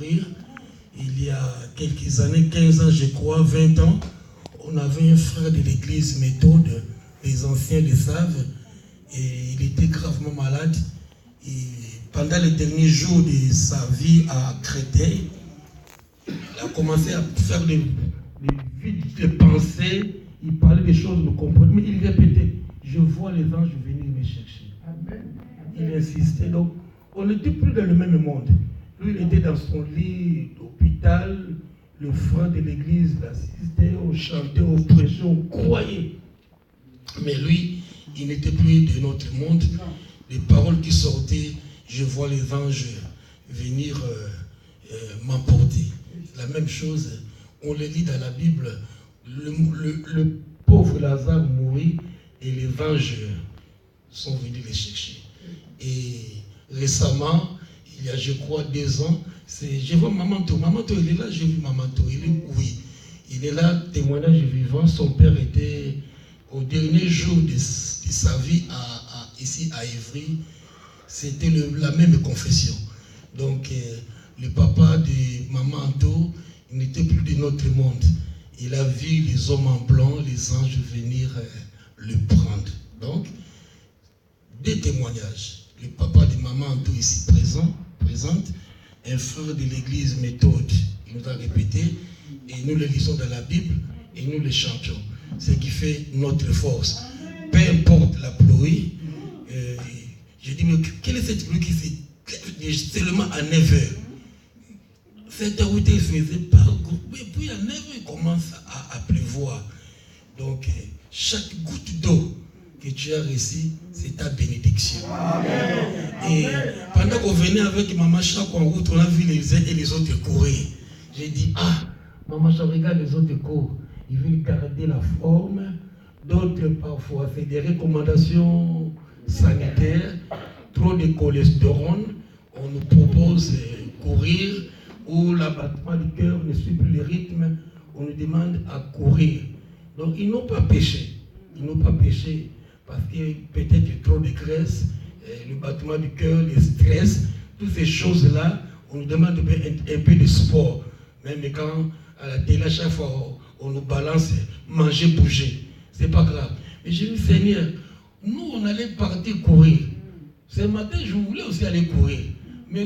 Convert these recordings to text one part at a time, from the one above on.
mourir. Il y a quelques années, 15 ans je crois, 20 ans, on avait un frère de l'église méthode, les anciens le savent, et il était gravement malade. Et pendant les derniers jours de sa vie à Créteil, il a commencé à faire des vides de pensées, il parlait des choses, me comprenait, mais il répétait, je vois les anges venir me chercher. Amen. Il insistait, donc on n'était plus dans le même monde. Lui, il était dans son lit d'hôpital, le frère de l'église l'assistait, on chantait, on prêchait, on croyait. Mais lui, il n'était plus de notre monde. Les paroles qui sortaient, je vois les anges venir m'emporter. La même chose, on le lit dans la Bible, le pauvre Lazare mourit et les anges sont venus les chercher. Et récemment, il y a je crois 2 ans, je vois Mamanto. Mamanto, il est là, j'ai vu Mamanto. Oui, il est là, témoignage vivant. Son père était au dernier jour de sa vie ici à Évry. C'était la même confession. Donc, le papa de Mamanto, il n'était plus de notre monde. Il a vu les hommes en blanc, les anges venir le prendre. Donc, des témoignages. Le papa de Mamanto ici présente, un frère de l'église méthode, il nous a répété, et nous le lisons dans la Bible, et nous le chantons. Ce qui fait notre force. Peu importe la pluie, je dis, mais quelle est cette pluie qui fait seulement à 9h 7h, 8h, il ne faisait pas, et puis à 9h, il commence à pleuvoir. Donc, chaque goutte d'eau que tu as reçue, c'est ta bénédiction. Amen. Et pendant qu'on venait avec Maman Chak en route, on a vu les uns et les autres courir. J'ai dit, Maman Chak, regarde les autres courent. Ils veulent garder la forme. D'autres, parfois, c'est des recommandations sanitaires. Trop de cholestérol. On nous propose courir, ou l'abattement du cœur ne suit plus le rythme. On nous demande à courir. Donc, ils n'ont pas péché. Ils n'ont pas péché. Parce que peut-être trop de graisse, le battement du cœur, le stress, toutes ces choses-là, on nous demande un peu de sport. Même quand à la télé, à chaque fois, on nous balance manger, bouger. C'est pas grave. Mais j'ai dit, Seigneur, nous, on allait partir courir. Ce matin, je voulais aussi aller courir. Mais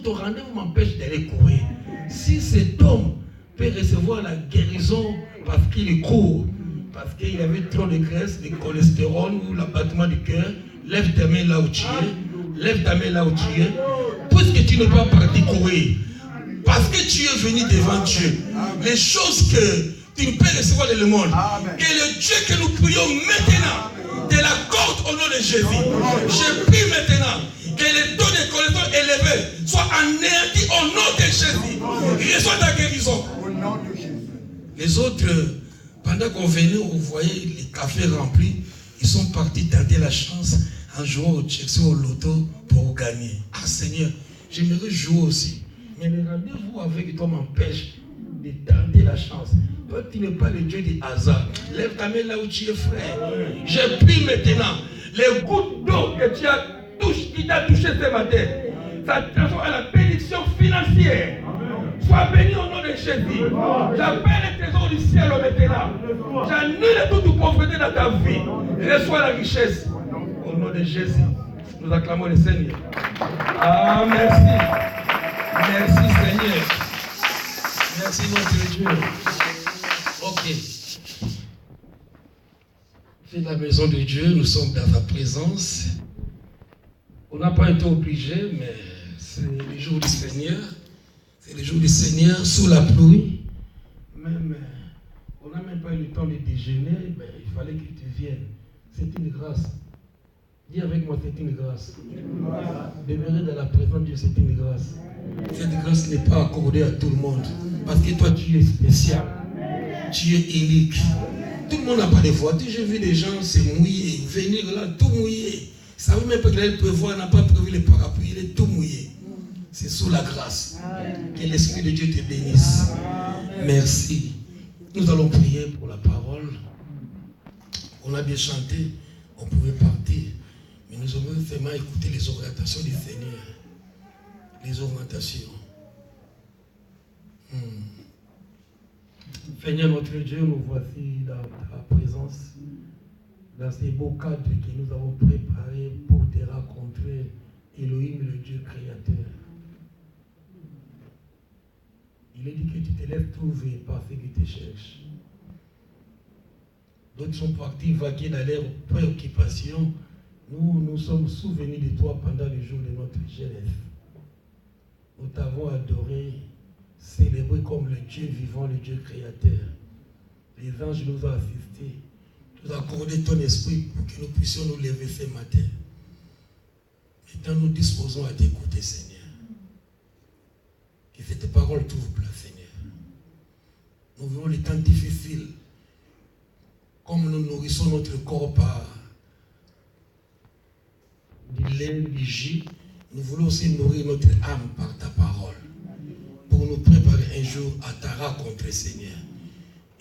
ton rendez-vous m'empêche d'aller courir. Si cet homme peut recevoir la guérison parce qu'il court, parce qu'il avait trop de graisse, de cholestérol ou l'abattement du cœur, lève ta main là où tu es. Lève ta main là où tu es. Puisque tu n'es pas parti courir, parce que tu es venu devant Dieu, les choses que tu ne peux recevoir dans le monde, que le Dieu que nous prions maintenant, te l'accorde au nom de Jésus. Je prie maintenant que les taux de cholestérol élevés soient anéantis au nom de Jésus. Reçois ta guérison. Les autres, pendant qu'on venait, on voyait les cafés remplis. Ils sont partis tenter la chance en jouant au Chelsea, au loto pour gagner. Seigneur, j'aimerais jouer aussi. Mais le rendez-vous avec toi m'empêche de tenter la chance. Toi, tu n'es pas le Dieu du hasard. Lève ta main là où tu es, frère. Je prie maintenant. Les gouttes d'eau que tu as qui t'a touché ce matin, ça transforme à la bénédiction financière. Sois béni au nom de Jésus. J'appelle les trésors du ciel maintenant. J'annule toute pauvreté dans ta vie. Reçois la richesse. Au nom de Jésus, nous acclamons le Seigneur. Merci. Merci Seigneur. Merci notre Dieu. Ok. C'est la maison de Dieu, nous sommes dans sa présence. On n'a pas été obligé, mais c'est le jour du Seigneur. C'est le jour du Seigneur, sous la pluie. Même, on n'a même pas eu le temps de déjeuner, mais il fallait que tu viennes. C'est une grâce. Dis avec moi, c'est une grâce. Demeurer dans la présence de Dieu, c'est une grâce. Cette grâce n'est pas accordée à tout le monde. Parce que toi, tu es spécial. Tu es unique. Tout le monde n'a pas de voiture. J'ai vu des gens se mouiller, venir là, tout mouillé. Il ne savait même pas qu'il allait pleuvoir, n'a pas prévu les parapluies, il est tout mouillé. C'est sous la grâce. Que l'Esprit de Dieu te bénisse. Merci. Nous allons prier pour la parole. On a bien chanté, on pouvait partir. Mais nous allons seulement écouter les orientations du Seigneur. Les orientations. Seigneur notre Dieu, nous voici dans ta présence, dans ces beaux cadres que nous avons préparés pour te rencontrer, Elohim, le Dieu créateur. Il est dit que tu te laisses trouver par ceux qui te cherchent. D'autres sont partis vaquer dans leurs préoccupations. Nous nous sommes souvenus de toi pendant le jour de notre jeunesse. Nous t'avons adoré, célébré comme le Dieu vivant, le Dieu créateur. Les anges nous ont assistés, nous ont accordé ton esprit pour que nous puissions nous lever ce matin. Maintenant, nous disposons à t'écouter, Seigneur. Que cette parole trouve place, Seigneur. Nous vivons les temps difficiles. Comme nous nourrissons notre corps par du lait, du jus, nous voulons aussi nourrir notre âme par ta parole. Pour nous préparer un jour à ta rencontre, Seigneur.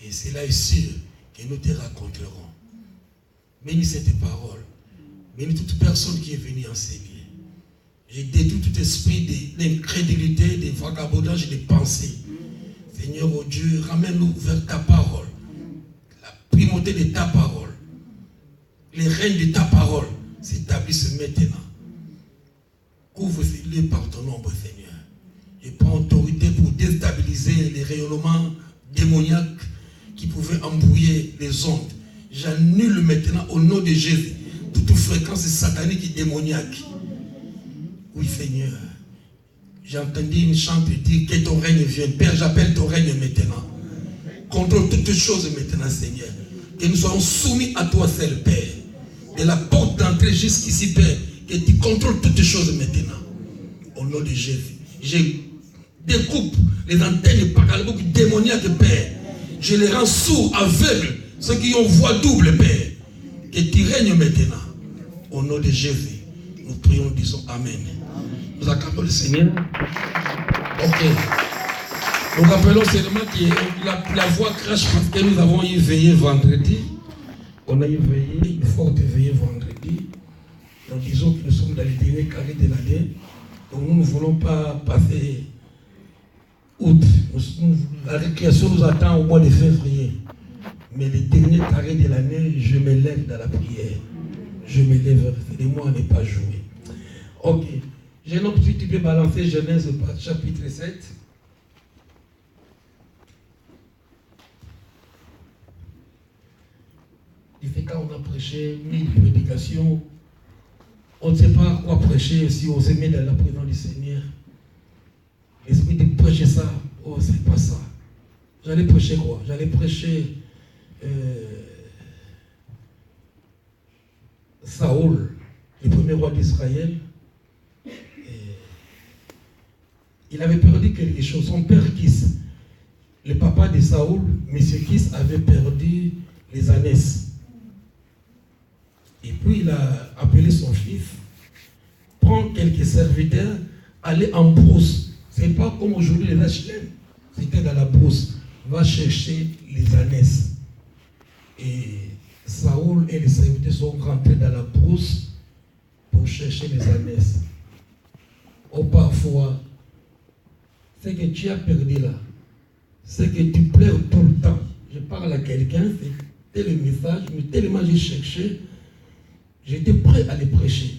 Et c'est là sûr que nous te rencontrerons. Bénis cette parole. Bénis toute personne qui est venue enseigner. Je détruis tout esprit d'incrédulité, de vagabondage, de pensée. Seigneur, oh Dieu, ramène-nous vers ta parole. La primauté de ta parole. Les règnes de ta parole s'établissent maintenant. Couvre ces lieux par ton ombre, Seigneur. Je prends autorité pour déstabiliser les rayonnements démoniaques qui pouvaient embrouiller les ondes. J'annule maintenant au nom de Jésus toute fréquence satanique et démoniaque. Oui, Seigneur. J'ai entendu une chante dire que ton règne vienne. Père, j'appelle ton règne maintenant. Contrôle toutes choses maintenant, Seigneur. Que nous soyons soumis à toi seul, Père. De la porte d'entrée jusqu'ici, Père. Que tu contrôles toutes choses maintenant. Au nom de Jésus. Je découpe les antennes paralysées démoniaques, Père. Je les rends sourds, aveugles. Ceux qui ont voix double, Père. Que tu règnes maintenant. Au nom de Jésus. Nous prions, disons Amen. Nous acclamons le Seigneur. Ok. Nous rappelons seulement que la voix crache parce que nous avons eu veillé vendredi. On a eu veillé, une forte veillée vendredi. Nous disons que nous sommes dans les derniers carrés de l'année. Donc nous ne voulons pas passer août. La récréation nous attend au mois de février. Mais les derniers carrés de l'année, je me lève dans la prière. Je me lève, aidez-moi à ne pas jouer. Ok. J'ai une option, tu peux balancer Genèse chapitre 7. Il fait quand on a prêché 1000 prédications, on ne sait pas quoi prêcher si on se met dans la présence du Seigneur. L'esprit de prêcher ça, oh c'est pas ça. J'allais prêcher quoi? J'allais prêcher Saoul, le premier roi d'Israël. Il avait perdu quelque chose. Son père Kis, le papa de Saoul, M. Kis, avait perdu les ânesses. Et puis il a appelé son fils, prend quelques serviteurs, aller en brousse. C'est pas comme aujourd'hui les HLM. C'était dans la brousse. Va chercher les ânesses. Et Saoul et les serviteurs sont rentrés dans la brousse pour chercher les ânesses. Ou parfois, ce que tu as perdu là, c'est que tu pleures tout le temps. Je parle à quelqu'un, c'était le message, mais tellement j'ai cherché, j'étais prêt à les prêcher.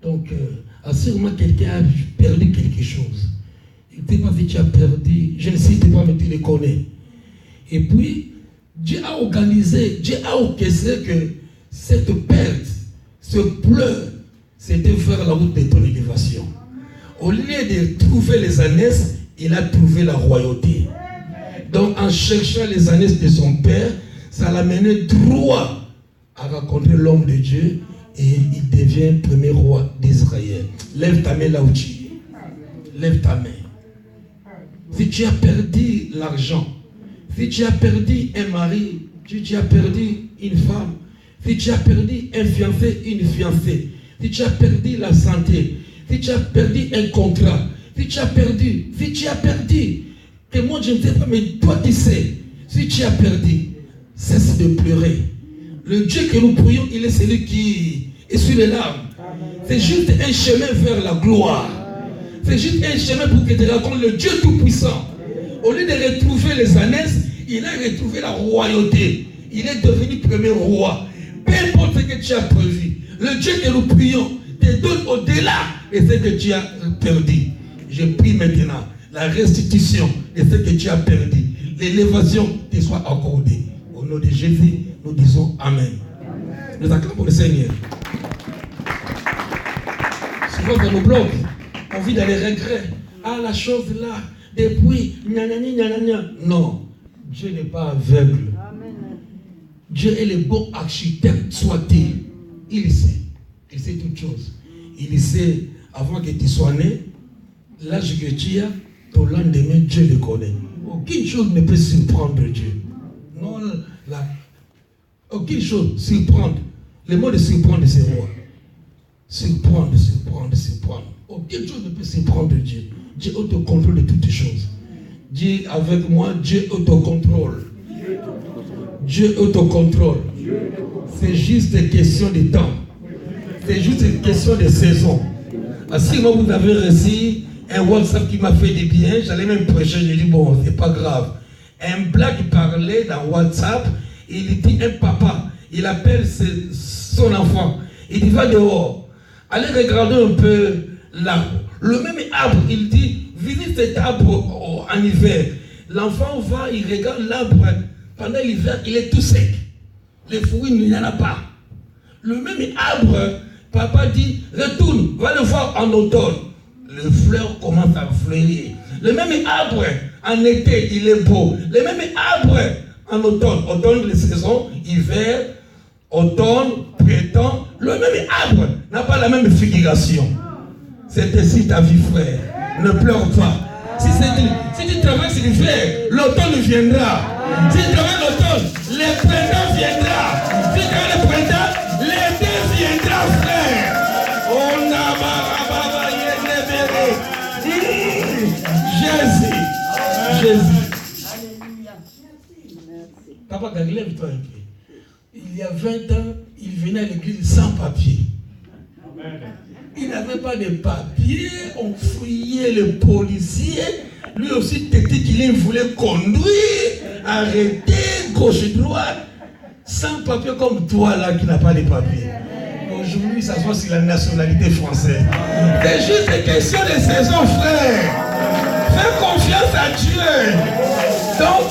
Donc, assurément quelqu'un a perdu quelque chose. Il ne sait pas si tu as perdu, je ne sais pas, mais tu le connais. Et puis, Dieu a organisé, Dieu a orchestré que cette perte, ce pleur, c'était faire la route de ton élévation. Au lieu de trouver les ânesses, il a trouvé la royauté. Donc en cherchant les ânesses de son père, ça l'a mené droit à rencontrer l'homme de Dieu et il devient premier roi d'Israël. Lève ta main là où tu es. Lève ta main. Si tu as perdu l'argent, si tu as perdu un mari, si tu as perdu une femme, si tu as perdu un fiancé, une fiancée, si tu as perdu la santé, si tu as perdu un contrat, si tu as perdu, que moi je ne sais pas, mais toi tu sais, si tu as perdu, cesse de pleurer. Le Dieu que nous prions, il est celui qui essuie les larmes. C'est juste un chemin vers la gloire. C'est juste un chemin pour que tu rencontres le Dieu Tout-Puissant. Au lieu de retrouver les ânesses, il a retrouvé la royauté. Il est devenu premier roi. Peu importe ce que tu as prévu, le Dieu que nous prions te donne au-delà de ce que tu as perdu. Je prie maintenant la restitution de ce que tu as perdu. L'élévation te soit accordée. Au nom de Jésus, nous disons Amen. Nous acclamons le Seigneur. Souvent dans nos blogs, on vit dans les regrets. Ah, la chose là, depuis, non, Dieu n'est pas aveugle. Dieu est le bon architecte, soit-il. Il sait toutes choses. Il sait, avant que tu sois né, l'âge que tu as, ton lendemain, Dieu le connaît. Aucune chose ne peut surprendre Dieu. Non, aucune chose surprendre. Le mot de surprendre, c'est roi. Surprendre. Aucune chose ne peut surprendre Dieu. Dieu autocontrôle de toutes choses. Dis avec moi, Dieu autocontrôle. Dieu autocontrôle. C'est juste une question de temps. C'est juste une question de saison. Si moi vous avez reçu un WhatsApp qui m'a fait du bien, j'allais même prêcher, j'ai dit bon, c'est pas grave. Un blague parlait dans WhatsApp, il dit un papa, il appelle son enfant, il dit va dehors, allez regarder un peu l'arbre. Le même arbre, il dit visite cet arbre en hiver. L'enfant va, il regarde l'arbre, pendant l'hiver, il est tout sec. Les fruits, il n'y en a pas. Le même arbre, papa dit retourne, va le voir en automne. Les fleurs commencent à fleurir. Le même arbre, en été, il est beau. Le même arbre, en automne, les saisons, hiver, automne, printemps, le même arbre n'a pas la même figuration. C'est ainsi ta vie, frère. Ne pleure pas. Si tu traverses l'hiver, l'automne viendra. Si tu traverses l'automne, le printemps viendra. Si tu traverses le printemps, l'été viendra, frère. On a Jésus. Papa, lève-toi un peu. Il y a 20 ans, il venait à l'église sans papier. Il n'avait pas de papier, on fouillait le policier. Lui aussi, têté qu'il voulait conduire, arrêter, gauche-droite, sans papier comme toi là qui n'a pas de papier. Aujourd'hui, ça se voit sur la nationalité française. C'est juste une question de saison, frère. Fais confiance à Dieu. Donc,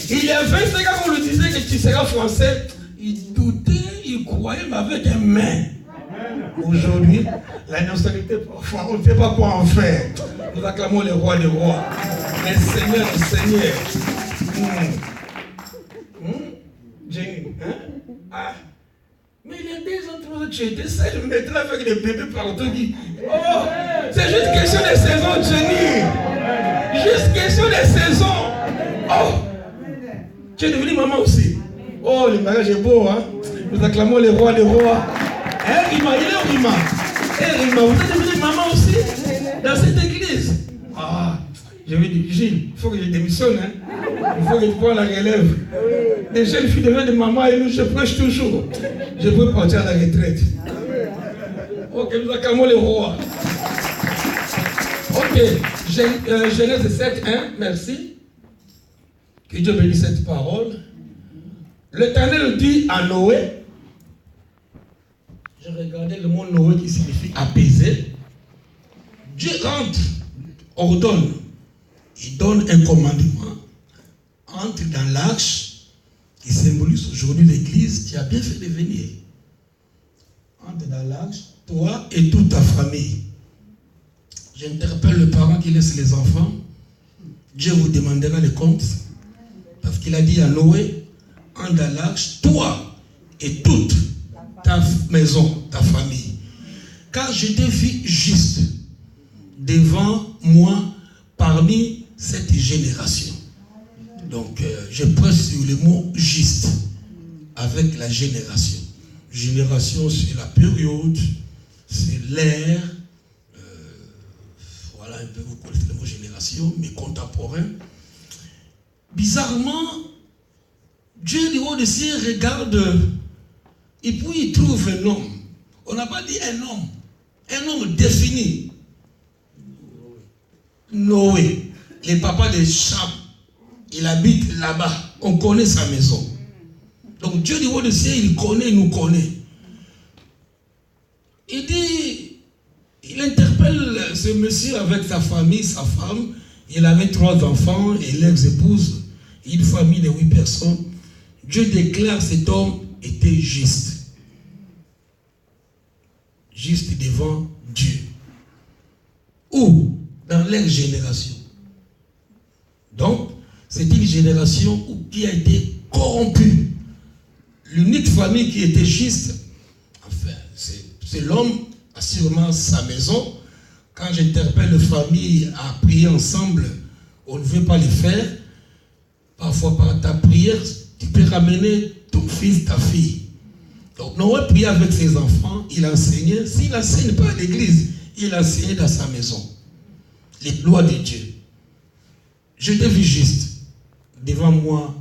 il y a 25 ans qu'on lui disait que tu seras français. Il doutait, il croyait, mais avec un main. Aujourd'hui, la nationalité, parfois, on ne sait pas quoi en faire. Nous acclamons le roi des rois, le Seigneur des seigneurs. Jenny, hein? Ah. Mais il y a des autres, tu étais seul, maintenant avec des bébés partout. Oh, c'est juste question de saison, Jenny. Juste question de saison. Oh, tu es devenue maman aussi. Oh, le mariage est beau, hein? Nous acclamons le roi des rois. Hein, Rima, il est où Rima? Eh, Rima, vous êtes devenue maman aussi dans cette église. Ah, je vais dire, Gilles, il faut que je démissionne, hein? Il faut que je prenne la relève. Les jeunes filles deviennent des mamans et nous, je prêche toujours. Je peux partir à la retraite. Ok, nous acclamons le roi. Ok, Genèse 7, 1, merci. Que Dieu bénisse cette parole. L'Éternel dit à Noé, je regardais le mot Noé qui signifie apaiser. Dieu ordonne, il donne un commandement, entre dans l'arche qui symbolise aujourd'hui l'église qui a bien fait de venir. Entre dans l'arche, toi et toute ta famille. J'interpelle le parent qui laisse les enfants. Dieu vous demandera les comptes. Parce qu'il a dit à Noé, entre dans l'arche, toi et toute ta maison, ta famille. Car je t'ai vu juste devant moi parmi cette génération. Donc, je presse sur le mot juste avec la génération. Génération, c'est la période, c'est l'ère. Voilà un peu, vous connaissez le mot génération, mais contemporain. Bizarrement, Dieu du haut des cieux regarde et puis il trouve un homme. On n'a pas dit un homme défini. Noé, le papa de Cham, il habite là-bas. on connaît sa maison. Donc Dieu du haut du ciel, il connaît, il nous connaît. Il dit, il interpelle ce monsieur avec sa famille, sa femme. Il avait 3 enfants et l'ex-épouse, une famille de 8 personnes. Dieu déclare cet homme était juste. Juste devant Dieu. Ou dans leur génération. Donc, c'est une génération qui a été corrompue. L'unique famille qui était juste, enfin, c'est l'homme, assurément sa maison. Quand j'interpelle les familles à prier ensemble, on ne veut pas les faire. Parfois, par ta prière, tu peux ramener ton fils, ta fille. Donc, Noé priait avec ses enfants, il enseignait. S'il n'enseigne pas à l'église, il enseignait dans sa maison. Les lois de Dieu. Je t'ai vu juste devant moi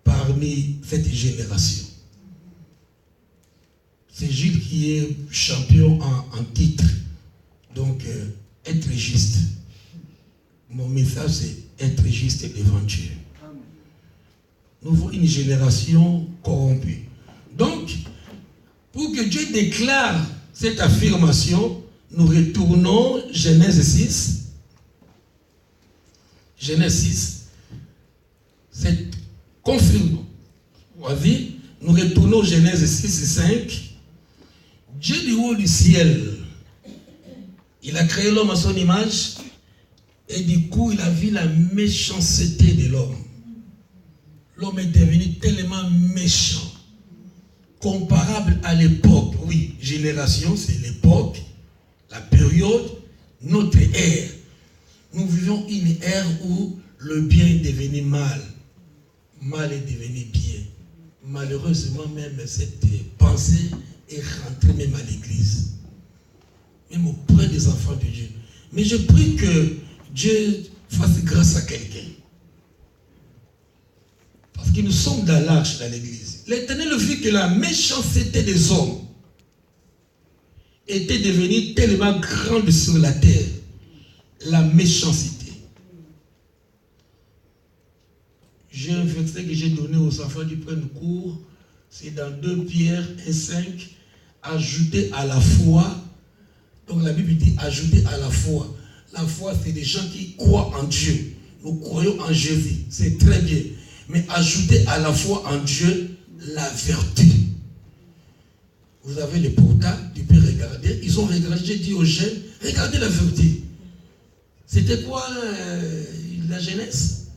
parmi cette génération. C'est Gilles qui est champion en titre. Donc, être juste. Mon message, c'est être juste devant Dieu. Nous voyons une génération corrompue. Donc, pour que Dieu déclare cette affirmation, nous retournons Genèse 6. Genèse 6. C'est confirmé. Voici, nous retournons Genèse 6 et 5. Dieu du haut du ciel, il a créé l'homme à son image et du coup, il a vu la méchanceté de l'homme. L'homme est devenu tellement méchant, comparable à l'époque. Oui, génération, c'est l'époque, la période, notre ère. Nous vivons une ère où le bien est devenu mal. Mal est devenu bien. Malheureusement, même cette pensée est rentrée même à l'église. Même auprès des enfants de Dieu. Mais je prie que Dieu fasse grâce à quelqu'un. Parce que nous sommes dans l'arche, dans l'église. L'Éternel vit que la méchanceté des hommes était devenue tellement grande sur la terre. La méchanceté. J'ai un verset que j'ai donné aux enfants qui prennent cours. C'est dans 2 Pierre 1,5. Ajouter à la foi. Donc la Bible dit ajouter à la foi. La foi, c'est des gens qui croient en Dieu. Nous croyons en Jésus. C'est très bien. Mais ajouter à la foi en Dieu la vertu. Vous avez les portables, tu peux regarder. Ils ont regardé, j'ai dit aux jeunes, regardez la vertu. C'était quoi la jeunesse?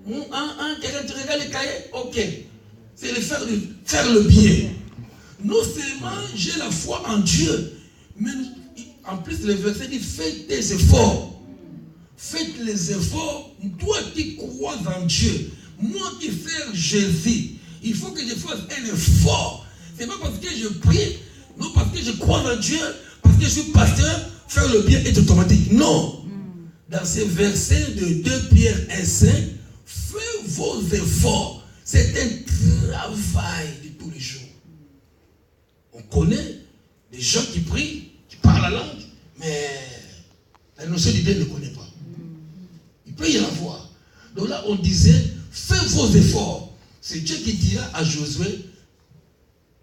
Quelqu'un te regarde les cahiers? Ok. C'est faire le bien. Non seulement j'ai la foi en Dieu, mais en plus le verset dit faites des efforts. Faites les efforts. Toi qui crois en Dieu, moi qui sers Jésus, il faut que je fasse un effort. Ce n'est pas parce que je prie, non parce que je crois en Dieu, parce que je suis pasteur, faire le bien est automatique. Non. Dans ces versets de 2 Pierre 1,5, faites vos efforts. C'est un travail de tous les jours. On connaît des gens qui prient, qui parlent la langue, mais la notion d'idée ne connaît pas. Il peut y en avoir. Donc là, on disait, fais vos efforts. C'est Dieu qui dira à Josué,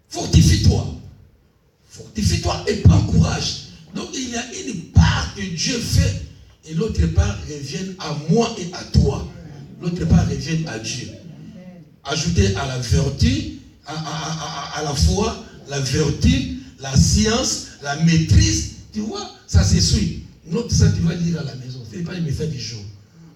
fortifie-toi. Fortifie-toi et prends courage. Donc il y a une part que Dieu fait et l'autre part revient à moi et à toi. L'autre part revient à Dieu. Ajouter à la vertu, à la foi, la vertu, la science, la maîtrise. Tu vois, ça se suit. Notre ça, tu vas lire à la maison. Ce n'est pas le message du jour.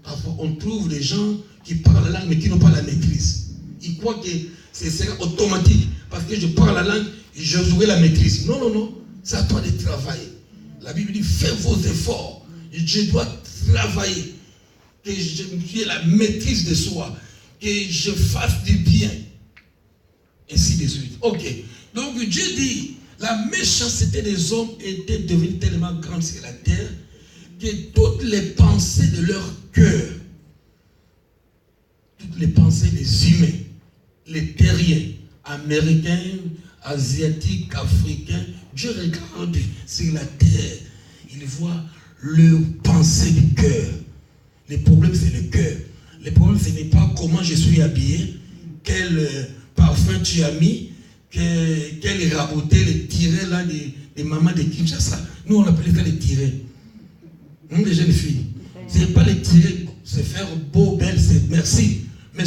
Parfois, on trouve des gens qui parlent la langue mais qui n'ont pas la maîtrise. Ils croient que ce sera automatique. Parce que je parle la langue et je jouerai la maîtrise. Non, non, non. C'est à toi de travailler. La Bible dit, fais vos efforts. Je dois travailler. Que j'ai la maîtrise de soi. Que je fasse du bien. Ainsi de suite. Ok. Donc Dieu dit, la méchanceté des hommes était devenue tellement grande sur la terre que toutes les pensées de leur cœur, toutes les pensées des humains, les terriens, américains, asiatiques, africains, Dieu regarde sur la terre, il voit leurs pensées du cœur. Le problème c'est le cœur. Le problème, ce n'est pas comment je suis habillé, quel parfum tu as mis, quel raboté, les tirets là des mamans de Kinshasa. Nous, on appelait ça les tirets. Les jeunes filles. Ce n'est pas les tirets, c'est faire beau, belle, c'est merci. Mais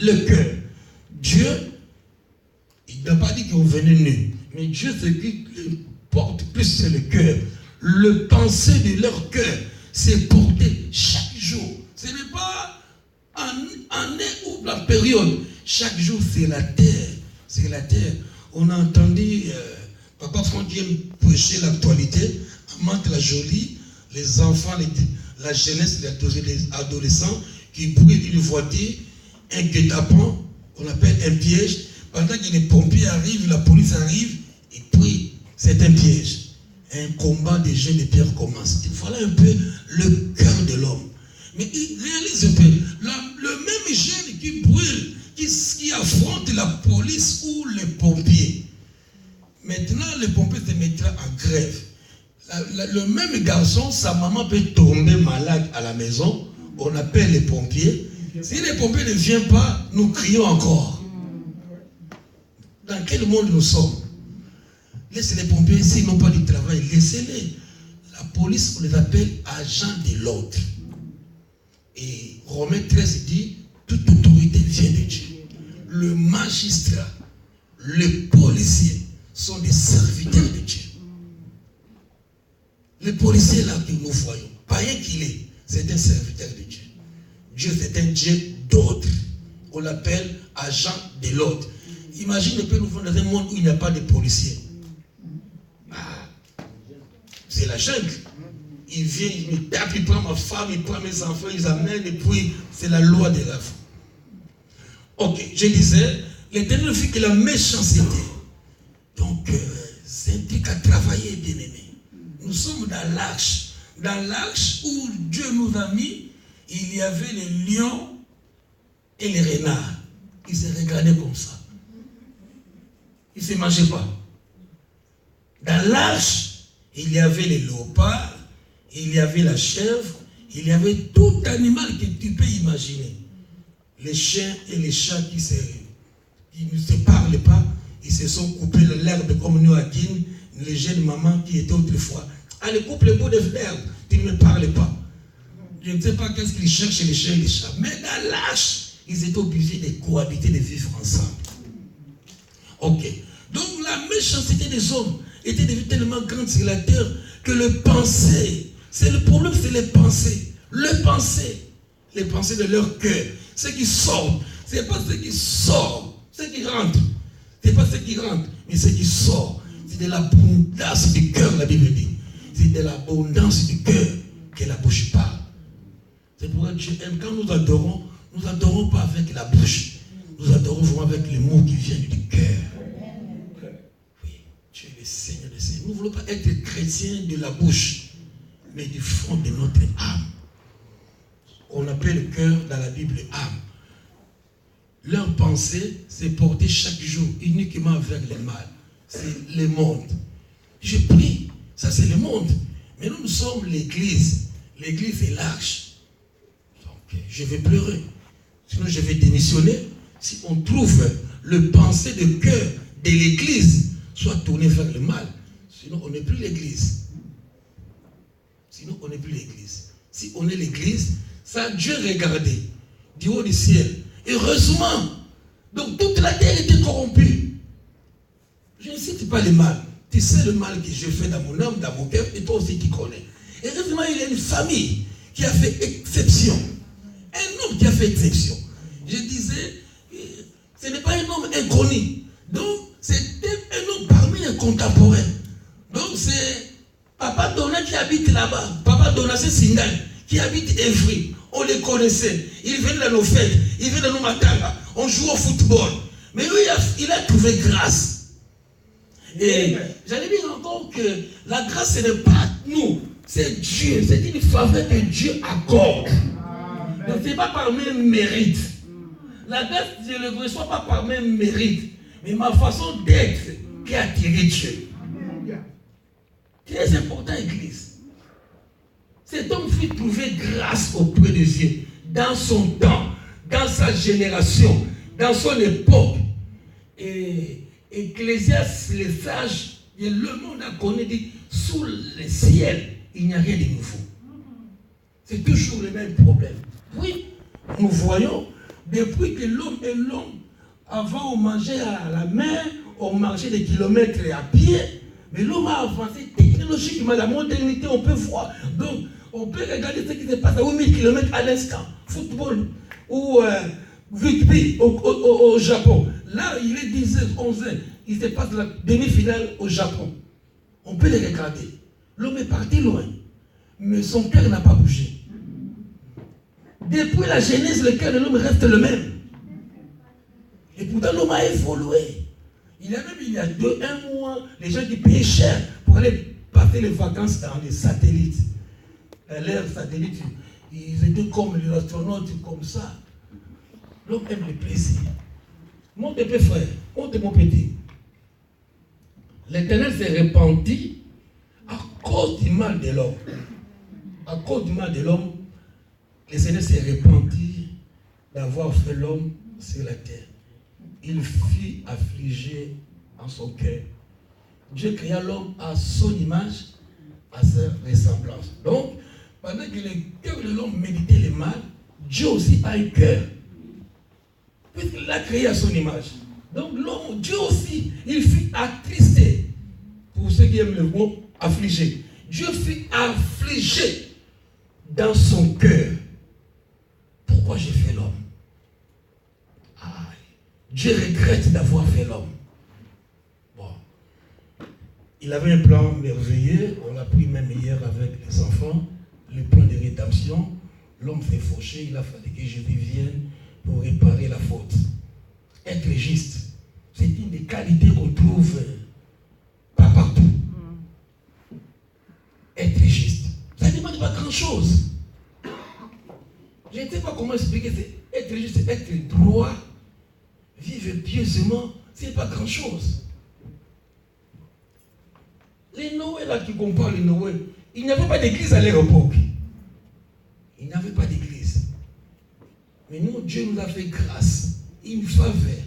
le cœur. Dieu, il n'a pas dit qu'on venait nu. Mais Dieu, ce qui porte plus, c'est le cœur. Le pensée de leur cœur, c'est porté chaque jour. Ce n'est pas en année ou la période. Chaque jour, c'est la terre. C'est la terre. On a entendu Papa Franck prêcher l'actualité, Amante la Jolie, les enfants, la jeunesse, les adolescents qui brûlent une voiture, un guet-apens, qu'on appelle un piège. Pendant que les pompiers arrivent, la police arrive, et puis c'est un piège. Un combat des jeunes de pierre commence. Il voilà un peu le cœur de l'homme. Mais il réalise un peu, le même jeune qui brûle, qui affronte la police ou les pompiers. Maintenant, les pompiers se mettra en grève. Le même garçon, sa maman peut tomber malade à la maison. On appelle les pompiers. Si les pompiers ne viennent pas, nous crions encore. Dans quel monde nous sommes? Laissez les pompiers, s'ils n'ont pas du travail, laissez-les. La police, on les appelle agents de l'ordre. Et Romains 13 dit, toute autorité vient de Dieu. Le magistrat, les policiers sont des serviteurs de Dieu. Le policier là que nous voyons, païen qu'il est, c'est un serviteur de Dieu. Dieu, c'est un Dieu d'ordre. On l'appelle agent de l'ordre. Imagine un peu, nous sommes dans un monde où il n'y a pas de policiers. C'est la jungle. Il vient, il me tape, il prend ma femme, il prend mes enfants, ils amènent, et puis c'est la loi de la vie. Ok, je disais, l'Éternel fait que la méchanceté. Donc, c'est un truc à travailler, bien aimé. Nous sommes dans l'arche. Dans l'arche où Dieu nous a mis, il y avait les lions et les renards. Ils se regardaient comme ça. Ils ne se mangeaient pas. Dans l'arche, il y avait les léopards, il y avait la chèvre, il y avait tout animal que tu peux imaginer. Les chiens et les chats qui ne se parlent pas, ils se sont coupés l'herbe comme nous à Guine, les jeunes mamans qui étaient autrefois. Allez, coupe le bout de l'herbe, tu ne me parles pas. Je ne sais pas qu'est-ce qu'ils cherchent les chiens et les chats. Mais dans l'arche, ils étaient obligés de cohabiter, de vivre ensemble. Ok. Donc la méchanceté des hommes était devenue tellement grande sur la terre que le pensée, c'est le problème, c'est les pensées. Les pensées de leur cœur. Ce qui sort, ce n'est pas ce qui sort, ce qui rentre. Ce n'est pas ce qui rentre, mais ce qui sort. C'est de l'abondance du cœur, la Bible dit. C'est de l'abondance du cœur que la bouche parle. C'est pourquoi Dieu aime. Quand nous adorons pas avec la bouche. Nous adorons vraiment avec les mots qui viennent du cœur. Oui, Dieu est le Seigneur des Seigneurs. Nous ne voulons pas être chrétiens de la bouche, mais du fond de notre âme. On appelle le cœur dans la Bible âme. Leur pensée, c'est porter chaque jour uniquement vers le mal. C'est le monde. Je prie, ça c'est le monde. Mais nous sommes l'église. L'église est l'arche. Donc, je vais pleurer. Sinon, je vais démissionner. Si on trouve le pensée de cœur de l'église soit tourné vers le mal, sinon on n'est plus l'église. Sinon on n'est plus l'église. Si on est l'église, ça Dieu regardait du haut du ciel. Heureusement, donc toute la terre était corrompue. Je ne cite pas le mal. Tu sais le mal que je fais dans mon âme, dans mon cœur, et toi aussi tu connais. Heureusement, il y a une famille qui a fait exception. Un homme qui a fait exception. Je disais, ce n'est pas un homme inconnu. Donc, c'était un homme parmi les contemporains. Donc, c'est Papa Dona qui habite là-bas. Papa Dona, c'est Singan, qui habite Evry. On les connaissait. Il venait dans nos fêtes. Il venait dans nos matanga. On joue au football. Mais lui, il a trouvé grâce. Et j'allais dire encore que la grâce, ce n'est pas nous. C'est Dieu. C'est une faveur que Dieu accorde. Donc, ce n'est pas par mes mérites. La grâce, je ne le reçois pas par mes mérites, mais ma façon d'être qui a attiré Dieu. Très important, Église. Cet homme fit trouver grâce auprès de Dieu. dans son temps, dans sa génération, dans son époque. Et Ecclésiaste, les sages, et le monde a connu, dit, sous le ciel, il n'y a rien de nouveau. C'est toujours le même problème. Oui, nous voyons, depuis que l'homme est l'homme, avant on mangeait à la mer, on marchait des kilomètres à pied, mais l'homme a avancé technologiquement, la modernité, on peut voir. Donc, on peut regarder ce qui se passe à 8000 km à l'instant. Football ou rugby au Japon. Là, il est 10h, 11h. Il se passe la demi-finale au Japon. On peut les regarder. L'homme est parti loin. Mais son cœur n'a pas bougé. Depuis la Genèse, le cœur de l'homme reste le même. Et pourtant, l'homme a évolué. Il y a un mois, les gens qui payaient cher pour aller passer les vacances dans les satellites. L'ère satellite, ils étaient comme les astronautes, comme ça. L'homme aime le plaisir. Mon petit frère, monte mon petit. L'Éternel s'est repenti à cause du mal de l'homme. À cause du mal de l'homme, le Seigneur s'est repenti d'avoir fait l'homme sur la terre. Il fut affligé en son cœur. Dieu créa l'homme à son image, à sa ressemblance. Donc, pendant que le cœur de l'homme méditait le mal, Dieu aussi a un cœur. Puisqu'il l'a créé à son image. Donc l'homme, Dieu aussi, il fut attristé. Pour ceux qui aiment le mot, affligé. Dieu fut affligé dans son cœur. Pourquoi j'ai fait l'homme? Dieu regrette d'avoir fait l'homme. Bon. Il avait un plan merveilleux. On l'a pris même hier avec les enfants. Le plan de rédemption. L'homme s'est fauché. Il a fallu que Jésus vienne pour réparer la faute. Être juste, c'est une des qualités qu'on trouve pas partout. Être juste, ça ne demande pas grand-chose. Je ne sais pas comment expliquer. Être juste, c'est être droit, vivre pieusement, c'est pas grand-chose. Les Noé là qui comparent les Noé, il n'y avait pas d'église à leur époque. Il n'y avait pas d'église. Mais nous, Dieu nous a fait grâce, une faveur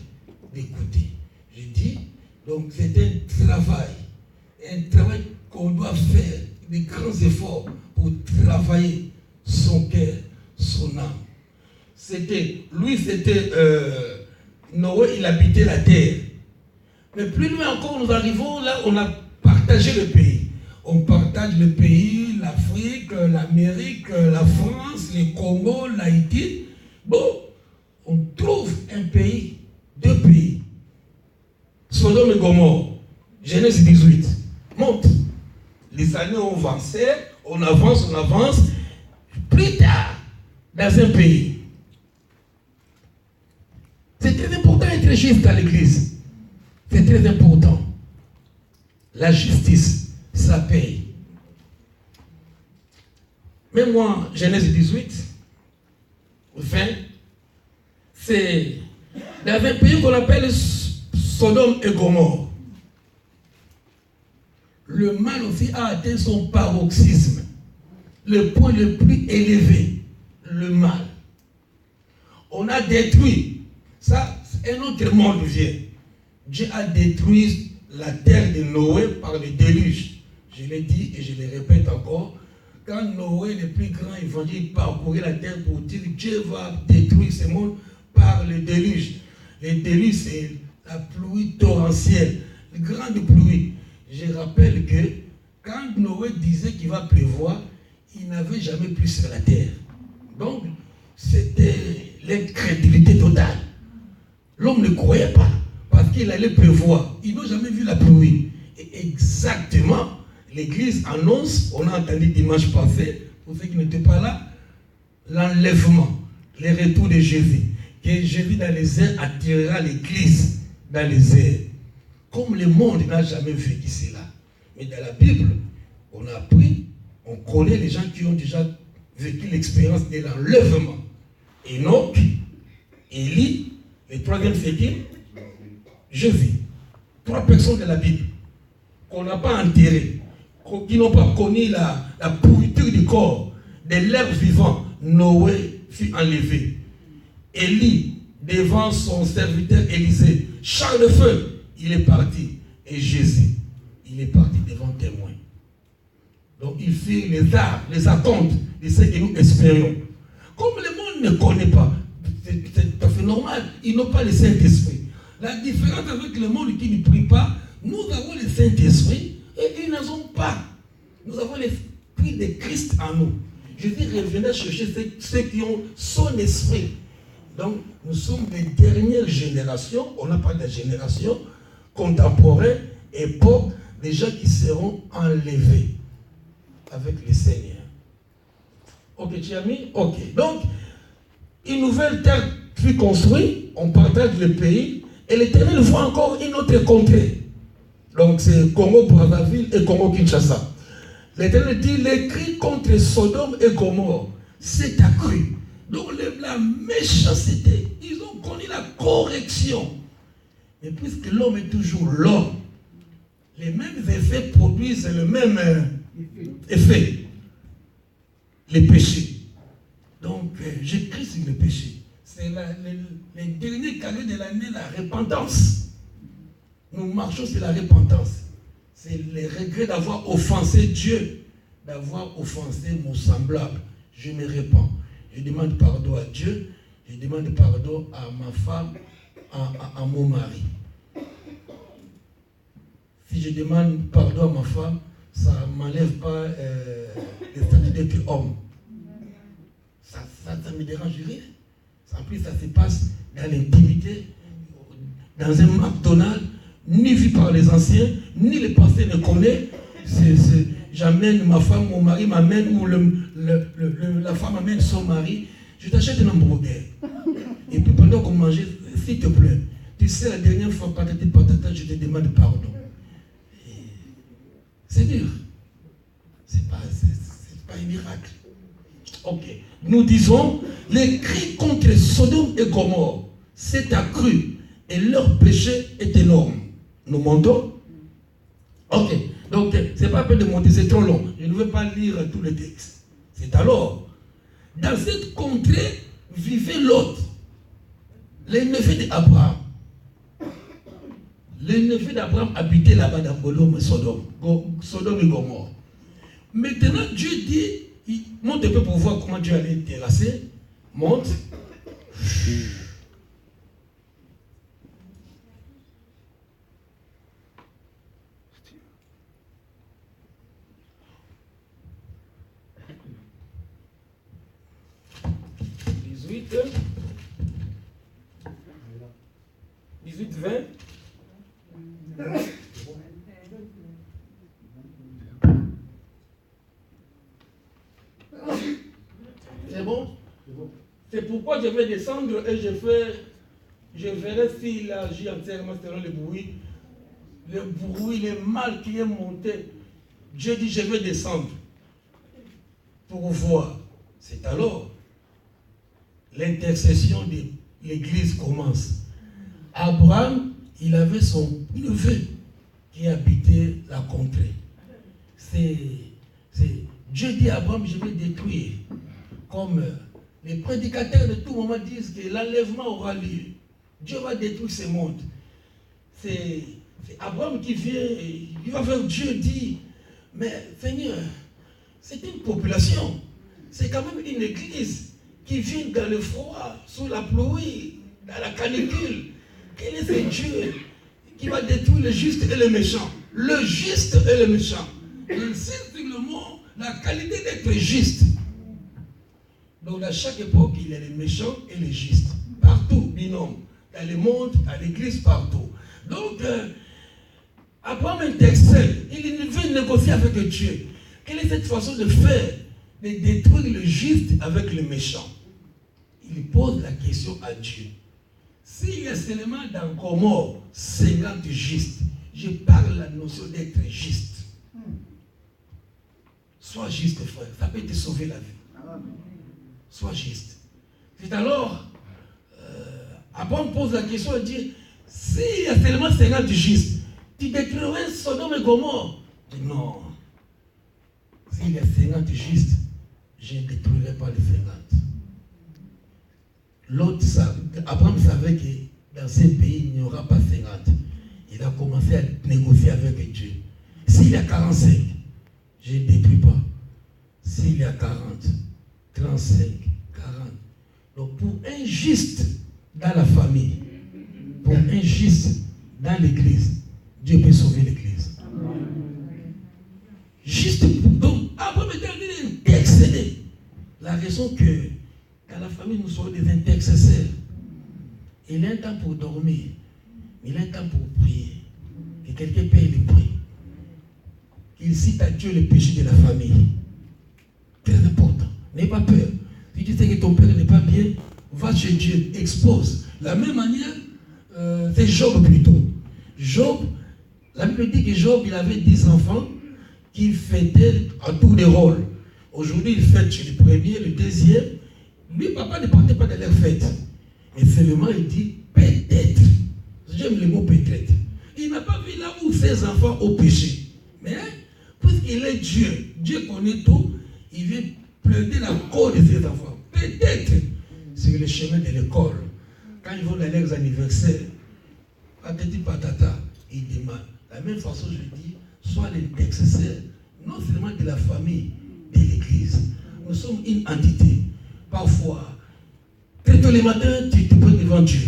d'écouter. Je dis, donc c'est un travail qu'on doit faire, des grands efforts pour travailler son cœur, son âme. Noé, il habitait la terre. Mais plus loin encore, nous arrivons là, on a partagé le pays. On partage le pays, l'Afrique, l'Amérique, la France, le Congo, l'Haïti. Bon, on trouve un pays, deux pays. Sodome et Gomorrhe, Genèse 18. Monte. Les années ont avancé, on avance. Plus tard, dans un pays. C'est très important d'être juste à l'église. C'est très important. La justice, ça paye. Même moi, Genèse 18, 20, c'est dans un pays qu'on appelle Sodome et Gomorrhe. Le mal aussi a atteint son paroxysme. Le point le plus élevé, le mal. On a détruit. Ça, un autre monde vient. Dieu a détruit la terre de Noé par le déluge. Je l'ai dit et je le répète encore. Quand Noé, le plus grand évangile, parcourait la terre pour dire Dieu va détruire ce monde par le déluge. Le déluge, c'est la pluie torrentielle, la grande pluie. Je rappelle que quand Noé disait qu'il va pleuvoir, il n'avait jamais plu sur la terre. Donc, c'était l'incrédulité totale. L'homme ne croyait pas parce qu'il allait pleuvoir. Ils n'ont jamais vu la pluie. Et exactement, l'Église annonce, on a entendu dimanche passé, pour ceux qui n'étaient pas là, l'enlèvement, le retour de Jésus. Que Jésus dans les airs attirera l'Église dans les airs. Comme le monde n'a jamais vécu cela. Mais dans la Bible, on a appris, on connaît les gens qui ont déjà vécu l'expérience de l'enlèvement. Enoch, Élie, le troisième c'est qui? Jésus. 3 personnes de la Bible qu'on n'a pas enterrées, qui n'ont pas connu la pourriture du corps, de l'air vivant, Noé fut enlevé, Élie, devant son serviteur Élisée, char de feu, il est parti. Et Jésus, il est parti devant témoin. Donc il fit les attentes de ce que nous espérions. Comme le monde ne connaît pas, c'est tout à fait normal, ils n'ont pas le Saint-Esprit. La différence avec le monde qui ne prie pas, nous avons le Saint-Esprit et ils n'en ont pas. Nous avons l'Esprit de Christ en nous. Jésus revenait chercher ceux qui ont son esprit. Donc, nous sommes des dernières générations, on n'a pas de génération contemporaine, époque, des gens qui seront enlevés avec le Seigneur. Ok, tu as mis? Ok. Donc, une nouvelle terre fut construite, on partage le pays, et l'Éternel voit encore une autre contrée. Donc, c'est Congo-Brazzaville et Congo-Kinshasa. L'Éternel dit, les cris contre Sodome et Gomorrhe s'est accru. Donc la méchanceté, ils ont connu la correction. Mais puisque l'homme est toujours l'homme, les mêmes effets produisent le même effet. Les péchés. Donc j'écris sur le péché. C'est les derniers cadeaux de l'année, la repentance. Nous marchons sur la repentance. C'est le regret d'avoir offensé Dieu, d'avoir offensé mon semblable. Je me répands. Je demande pardon à Dieu, je demande pardon à ma femme, à mon mari. Si je demande pardon à ma femme, ça ne m'enlève pas le statut d'être homme. Ça ne me dérange rien. En plus, ça se passe dans l'intimité, dans un McDonald's, ni vu par les anciens, ni les passés ne connaissent. J'amène ma femme, mon mari m'amène, ou la femme amène son mari, je t'achète un hamburger. Et puis pendant qu'on mangeait, s'il te plaît, tu sais, la dernière fois, patata, je te demande pardon. C'est dur. C'est pas un miracle. Ok. Nous disons, les cris contre Sodome et Gomorrhe s'est accru et leur péché est énorme. Nous montons? Ok. Donc, ce n'est pas la peine de monter, c'est trop long. Je ne veux pas lire tout le texte. C'est alors, dans cette contrée vivait Lot, les neveux d'Abraham. Les neveux d'Abraham habitaient là-bas dans Sodome et Gomorrhe. Maintenant, Dieu dit, monte un peu pour voir comment Dieu allait terrasser. Monte. 18, 20. C'est bon? C'est pourquoi je vais descendre et je verrai s'il agit entièrement selon le bruit, le mal qui est monté. Dieu dit, je vais descendre pour voir. C'est alors l'intercession de l'église commence. Abraham, il avait son neveu qui habitait la contrée. Dieu dit à Abraham, je vais détruire. Comme les prédicateurs de tout moment disent que l'enlèvement aura lieu. Dieu va détruire ce monde. C'est Abraham qui vient, il va vers Dieu, dit, mais Seigneur, c'est une population. C'est quand même une église qui vit dans le froid, sous la pluie, dans la canicule. Quel est ce Dieu qui va détruire le juste et le méchant? Le juste et le méchant. Il insiste sur le mot, la qualité d'être juste. Donc à chaque époque, il y a les méchants et les justes. Partout, binôme. Dans le monde, à l'église, partout. Donc, Abraham intercède. Il veut négocier avec Dieu. Quelle est cette façon de faire? De détruire le juste avec le méchant. Il pose la question à Dieu. S'il y a seulement dans Gomorrhe 50 justes, je parle la notion d'être juste. Sois juste, frère. Ça peut te sauver la vie. Sois juste. C'est alors, Abraham pose la question et dit, s'il y a seulement 50 justes, tu détruirais Sodome et Gomorrhe? Non. S'il y a 50 justes, je ne détruirai pas les 50. L'autre, Abraham savait que dans ce pays, il n'y aura pas 50. Il a commencé à négocier avec Dieu. S'il y a 45, je ne détruis pas. S'il y a 40, 35, 40. Donc pour un juste dans la famille, pour un juste dans l'église, Dieu peut sauver l'église. Juste pour. Donc, Abraham était intercédé. La raison que dans la famille, nous sommes des intercesseurs. Il a un temps pour dormir. Il a un temps pour prier. Que quelqu'un paye les prix. Qu'il cite à Dieu les péchés de la famille. Très important. N'aie pas peur. Si tu sais que ton père n'est pas bien, va chez Dieu, expose. De la même manière, c'est Job plutôt. Job, la Bible dit que Job, il avait 10 enfants qui fêtaient à tous les rôles. Aujourd'hui, il fête chez le premier, le deuxième. Lui, papa ne partait pas de leur fête. Mais seulement, il dit peut-être. J'aime le mot peut-être. Il n'a pas vu là où ses enfants ont péché. Mais, puisqu'il est Dieu, Dieu connaît tout, il vient plaider la cause de ses enfants. Peut-être, c'est le chemin de l'école. Quand ils vont aller aux anniversaires, patati patata, ils demandent. De la même façon, je dis, sois l'intercesseur, non seulement de la famille, de l'église. Nous sommes une entité. Parfois, très tôt le matin, tu te prends devant Dieu.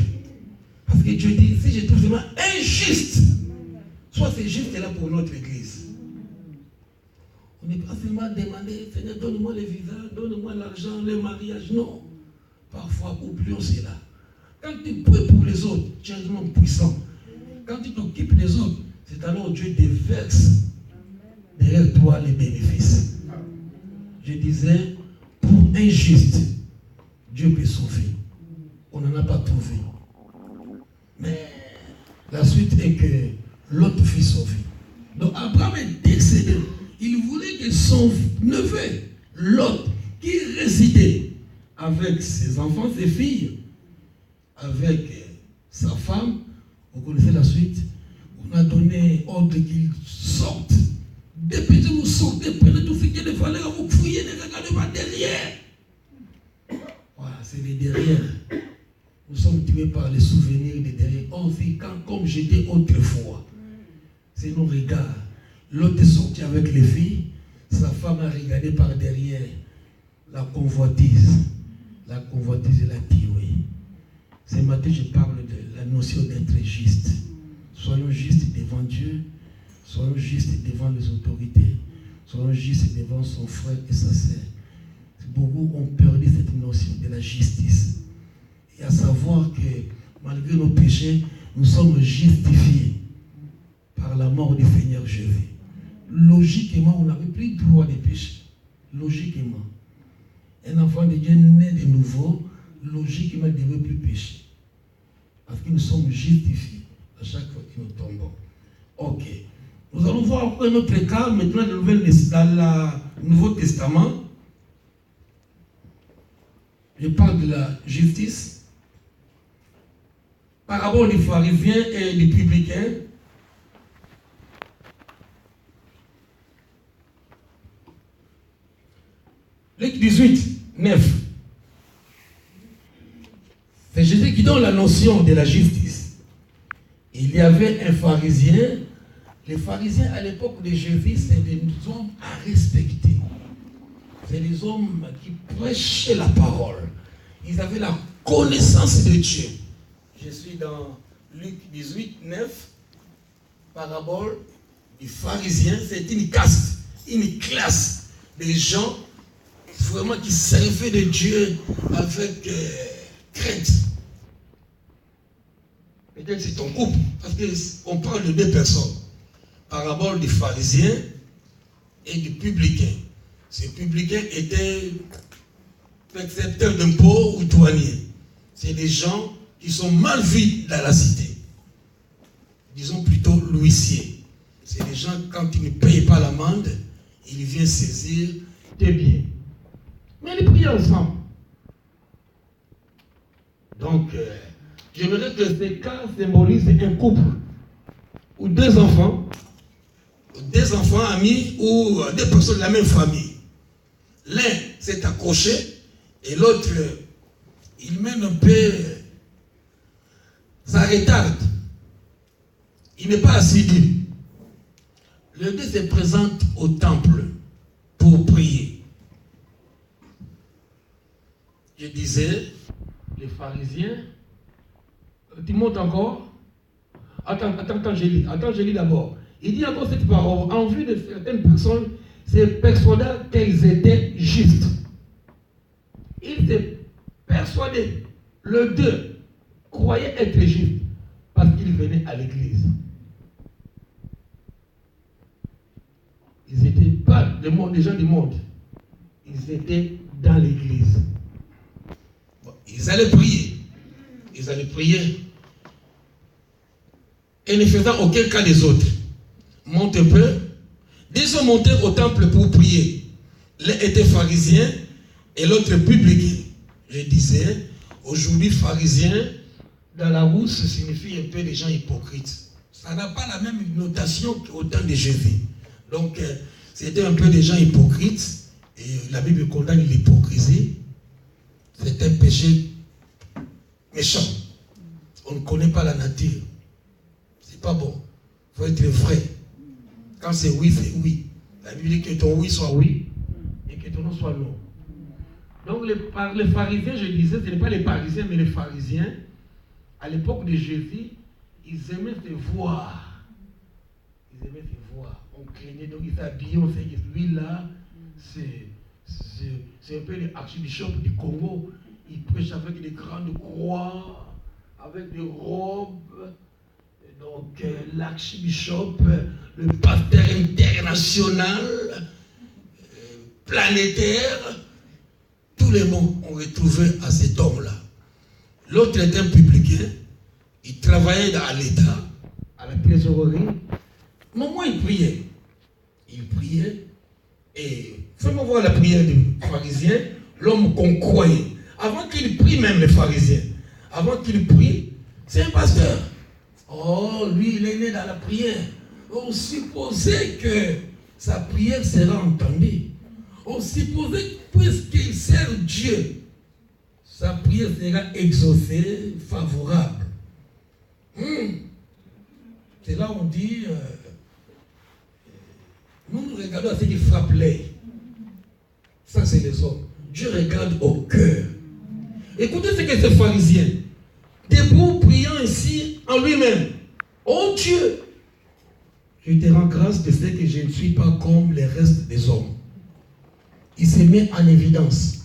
Parce que Dieu dit, si je trouve vraiment injuste, soit c'est juste là pour notre église. On n'est pas seulement demandé, Seigneur, donne-moi les visas, donne-moi l'argent, le mariage. Non. Parfois, oublions cela. Quand tu pries pour les autres, tu es un homme puissant. Quand tu t'occupes des autres, c'est alors Dieu déverse derrière toi les bénéfices. Je disais, pour un juste, Dieu peut sauver. On n'en a pas trouvé. Mais la suite est que l'autre fut sauvé. Donc Abraham est décédé. Il voulait que son neveu, Lot, qui résidait avec ses enfants, ses filles, avec sa femme, vous connaissez la suite, on a donné ordre qu'ils sortent. Depuis que vous sortez, prenez tout ce qui est de valeur, vous fouillez, ne regardez pas derrière. Voilà, c'est les derrière. Nous sommes tués par les souvenirs des derrière. On vit comme j'étais autrefois. C'est nos regards. L'autre est sorti avec les filles, sa femme a regardé par derrière. La convoitise. La convoitise, elle a tué. Ce matin, je parle de la notion d'être juste. Soyons justes devant Dieu. Soyons justes devant les autorités. Soyons justes devant son frère et sa sœur. Beaucoup ont perdu cette notion de la justice. Et à savoir que malgré nos péchés, nous sommes justifiés par la mort du Seigneur Jésus. Logiquement, on n'avait plus le droit de pécher. Logiquement. Un enfant de Dieu né de nouveau, logiquement, ne devait plus pécher. Parce que nous sommes justifiés à chaque fois que nous tombons. Ok. Nous allons voir encore un autre cas, maintenant dans le Nouveau Testament. Je parle de la justice. Parabole des pharisiens et des publicains. Luc 18, 9. C'est Jésus qui donne la notion de la justice. Il y avait un pharisien. Les pharisiens à l'époque de Jésus, c'est des hommes à respecter. C'est des hommes qui prêchaient la parole. Ils avaient la connaissance de Dieu. Je suis dans Luc 18, 9. Parabole du pharisien. C'est une caste, une classe de gens vraiment qui servaient de Dieu avec crainte. Peut-être c'est ton couple, parce qu'on parle de deux personnes. Parabole du pharisien et du publicain. Ces publicains étaient percepteurs d'impôts ou douaniers. C'est des gens qui sont mal vus dans la cité. Disons plutôt l'huissier. C'est des gens, quand ils ne payent pas l'amende, ils viennent saisir tes biens. Mais ils prient ensemble. Donc, j'aimerais que ces cas symbolisent un couple ou deux enfants amis ou deux personnes de la même famille. L'un s'est accroché et l'autre, il mène un peu, ça retarde. Il n'est pas assidu. Le deux se présente au temple pour prier. Je disais, les pharisiens, tu montes encore? Attends, je lis d'abord. Il dit encore cette parole, en vue de certaines personnes, c'est persuadé qu'elles étaient justes. Il s'est persuadé, le deux croyait être juste, parce qu'il venait à l'église. Ils n'étaient pas des gens du monde, ils étaient dans l'église. Bon, ils allaient prier. Et ne faisant aucun cas des autres. Monte un peu. Dès qu'ils sont montés au temple pour prier, l'un était pharisien et l'autre publicain. Je disais, aujourd'hui pharisien, dans la rousse, signifie un peu des gens hypocrites. Ça n'a pas la même notation qu'au temps de Jésus. Donc, c'était un peu des gens hypocrites. Et la Bible condamne l'hypocrisie. C'est un péché méchant. On ne connaît pas la nature. C'est pas bon. Il faut être vrai. Quand c'est oui, c'est oui. La Bible dit que ton oui soit oui et que ton non soit non. Donc les pharisiens, je disais, ce n'est pas les parisiens, mais les pharisiens, à l'époque de Jésus, ils aimaient se voir. Ils aimaient se voir. On craignait, donc ils s'habillaient, on sait que lui-là, c'est un peu l'archibishop du Congo. Il prêche avec des grandes croix, avec des robes. Donc l'archibishop, le pasteur international, planétaire, tous les mots ont retrouvé à cet homme-là. L'autre était un publicain, il travaillait à l'État, à la trésorerie. Moment il priait. Il priait et fais-moi voir la prière du pharisien, l'homme qu'on croyait. Avant qu'il prie même les pharisiens, avant qu'il prie, c'est un pasteur. Oh, lui, il est né dans la prière. On supposait que sa prière sera entendue. On supposait que puisqu'il sert Dieu, sa prière sera exaucée, favorable. C'est là où on dit, nous regardons à ce qui frappe l'œil. Ça, c'est les hommes. Dieu regarde au cœur. Écoutez ce que ces pharisiens, debout, priant ici en lui-même. Oh Dieu, je te rends grâce de ce que je ne suis pas comme les restes des hommes. Il se met en évidence.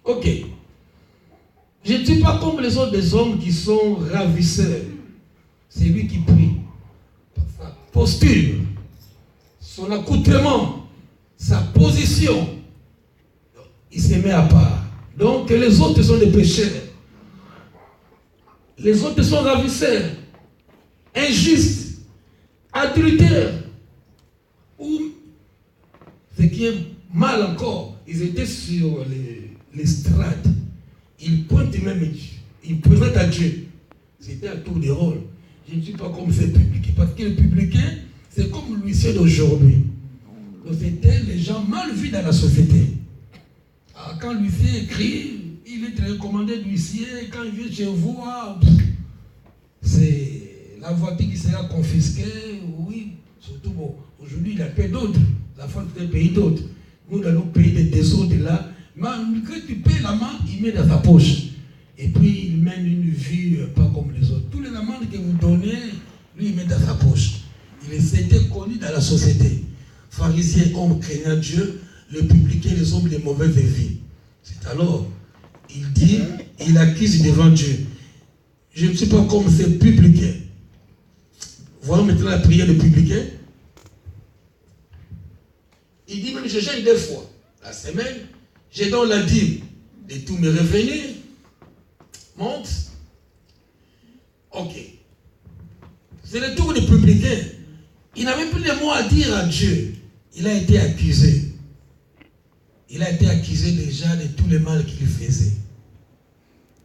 Ok. Je ne suis pas comme les autres des hommes qui sont ravisseurs. C'est lui qui prie. Sa posture, son accoutrement, sa position, il se met à part. Donc les autres sont des pécheurs. Les autres sont ravisseurs, injustes, adultères. Ou, ce qui est mal encore, ils étaient sur l'estrade. Ils pointent même, ils présentent à Dieu. C'était un tour de rôle. Je ne suis pas comme ces publicains. Parce que les publicains, c'est comme l'huissier d'aujourd'hui. Donc c'était les gens mal vus dans la société. Alors, quand l'huissier écrit, il est recommandé d'huissier. Quand il vient chez vous, c'est la voiture qui sera confisquée. Oui, surtout bon, aujourd'hui il y a peu d'autres. La France c'est un pays d'autres. Nous dans nos pays des autres là, malgré que tu payes l'amende, il met dans sa poche. Et puis il mène une vie pas comme les autres. Tous les amendes que vous donnez, lui il met dans sa poche. C'était connu dans la société. Pharisiens, hommes craignant Dieu, le publicain, les hommes de mauvaise vie. C'est alors, il dit, il accuse devant Dieu. Je ne suis pas comme ces publicains. Voilà maintenant la prière des publicains. Il dit même, je gêne 2 fois la semaine, je donne la dîme de tous mes revenus. Monte. Ok. C'est le tour des publicains. Il n'avait plus de mots à dire à Dieu. Il a été accusé. Il a été accusé déjà de tout le mal qu'il faisait.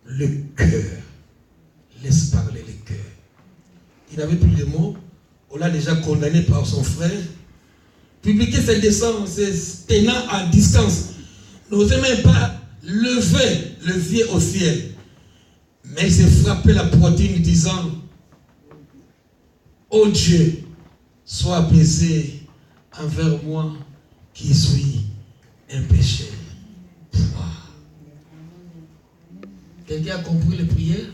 Le cœur. Laisse parler le cœur. Il n'avait plus de mots. On l'a déjà condamné par son frère. publiquer ses dessins, ses tenants à distance. N'osait même pas lever les yeux au ciel. Mais il s'est frappé la poitrine disant, ô Dieu, sois apaisé envers moi qui suis un pécheur. Quelqu'un a compris les prières?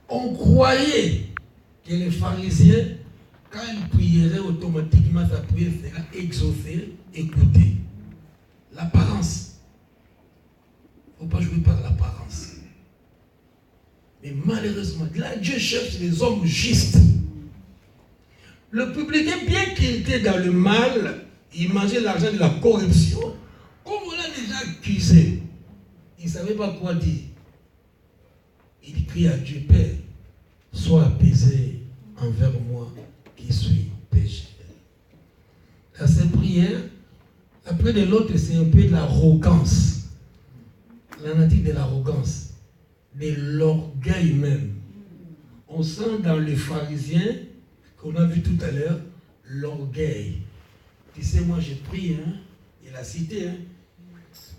On croyait que les pharisiens, quand ils prieraient automatiquement, sa prière sera exaucée, écoutée. L'apparence. Il ne faut pas jouer par l'apparence. Mais malheureusement, là, Dieu cherche les hommes justes. Le publicain, bien qu'il était dans le mal, il mangeait l'argent de la corruption. Comme on l'a déjà accusé, il ne savait pas quoi dire. Il crie à Dieu, Père, sois apaisé envers moi qui suis pécheur. Dans ces prières, après de l'autre, c'est un peu de l'arrogance. La nature de l'arrogance, de l'orgueil même. On sent dans les pharisiens, qu'on a vu tout à l'heure, l'orgueil. Tu sais, moi j'ai pris, hein, il a cité, hein,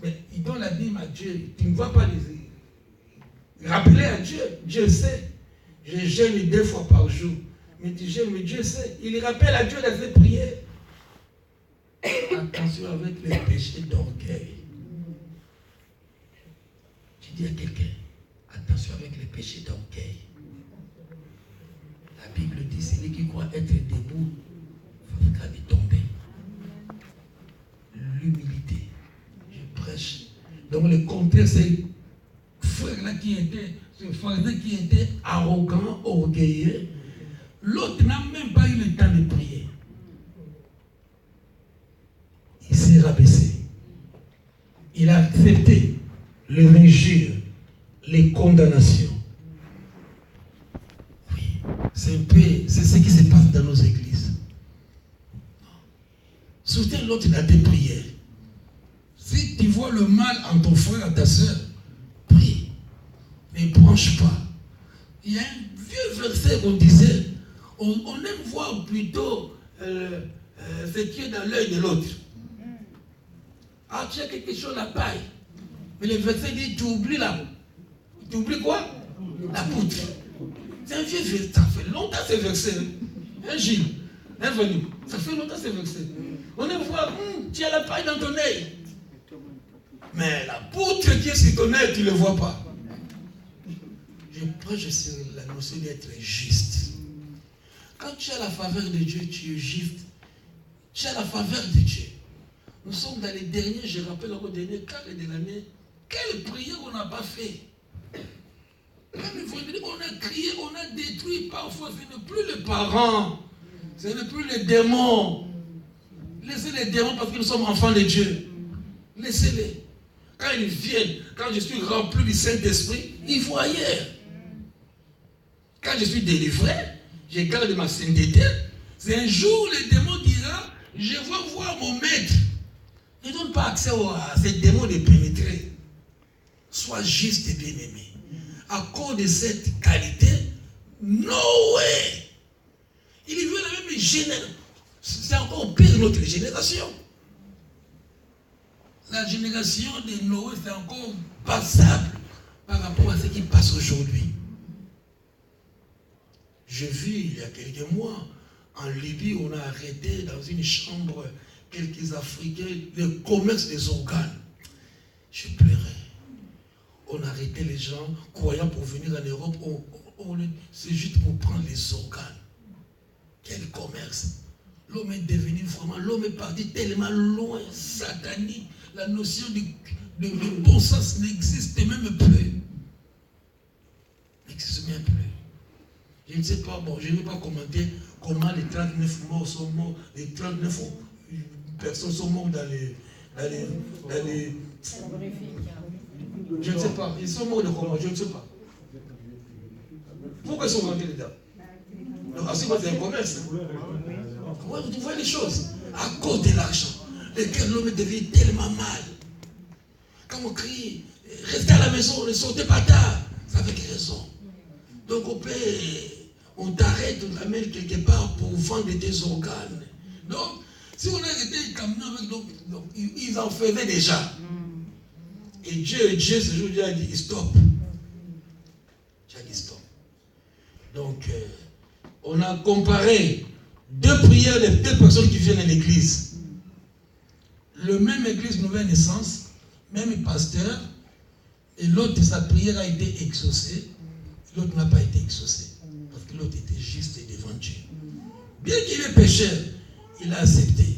mais il donne l'abîme à Dieu. Tu ne vois pas les... Rappeler à Dieu, Dieu sait. Je jeûne 2 fois par jour. Mais tu jeûnes, mais Dieu sait. Il rappelle à Dieu dans ses prières. Attention avec les péchés d'orgueil. Tu dis à quelqu'un, attention avec les péchés d'orgueil. La Bible dit, celui qui croit être debout, il va tomber. L'humilité. Je prêche. Donc le contraire, c'est frère-là qui était, ce pharisien qui était arrogant, orgueilleux. L'autre n'a même pas eu le temps de prier. Il s'est rabaissé. Il a accepté les injures, les condamnations. Oui, c'est ce qui se passe dans nos églises. Soutiens l'autre dans tes prières. Si tu vois le mal en ton frère, ta soeur, prie. Ne branche pas. Il y a un vieux verset qu'on disait, on aime voir plutôt ce qui est dans l'œil de l'autre. Ah, tu as quelque chose à la paille. Mais le verset dit, tu oublies tu oublies quoi? La poutre. C'est un vieux verset. Ça fait longtemps ce verset. Un Gilles, un venu. Ça fait longtemps ce verset. On aime voir, tu as la paille dans ton œil. Mais la poutre qui est sur ton œil, tu ne le vois pas. Je prêche sur la notion d'être juste. Quand tu as la faveur de Dieu, tu es juste. Tu as la faveur de Dieu. Nous sommes dans les derniers, je rappelle au dernier quart de l'année, quelle prière on n'a pas fait. Même on a crié, on a détruit. Parfois, ce n'est plus les parents, ce n'est plus les démons. Laissez les démons parce que nous sommes enfants de Dieu. Laissez-les. Quand ils viennent, quand je suis rempli du Saint-Esprit, ils vont ailleurs. Quand je suis délivré, je garde ma sainteté. C'est un jour, le démon dira, je veux voir mon maître. Ne donne pas accès à ces démons de pénétrer. Sois juste et bien-aimé. À cause de cette qualité, Noé, il veut la même génération. C'est encore pire notre génération. La génération de Noé, c'est encore passable par rapport à ce qui passe aujourd'hui. J'ai vu il y a quelques mois, en Libye, on a arrêté dans une chambre quelques Africains le commerce des organes. Je pleurais. On arrêtait les gens, croyant pour venir en Europe, c'est juste pour prendre les organes. Quel commerce! L'homme est devenu vraiment, l'homme est parti tellement loin, satanique. La notion de bon sens n'existe même plus. N'existe même plus. Je ne sais pas, bon, je ne vais pas commenter comment les 39 morts sont morts, les 39 personnes sont mortes dans les je ne sais pas, ils sont morts de comment, je ne sais pas. Pourquoi ils sont rentrés dedans? Donc, c'est un commerce. Ouais, vous voyez les choses. À cause de l'argent, lequel l'homme devient tellement mal. Quand on crie, restez à la maison, ne sortez pas tard, ça avec raison. Donc on t'arrête, on t'amène quelque part pour vendre des organes. Donc, si on arrêtait camion avec donc, ils en faisaient déjà. Et Dieu, ce jour, Dieu a dit stop. Dieu a dit stop. Donc, on a comparé deux prières de deux personnes qui viennent à l'église. Le même église Nouvelle Naissance, même pasteur, et l'autre, sa prière a été exaucée, l'autre n'a pas été exaucée. Parce que l'autre était juste devant Dieu. Bien qu'il est pécheur, il a accepté.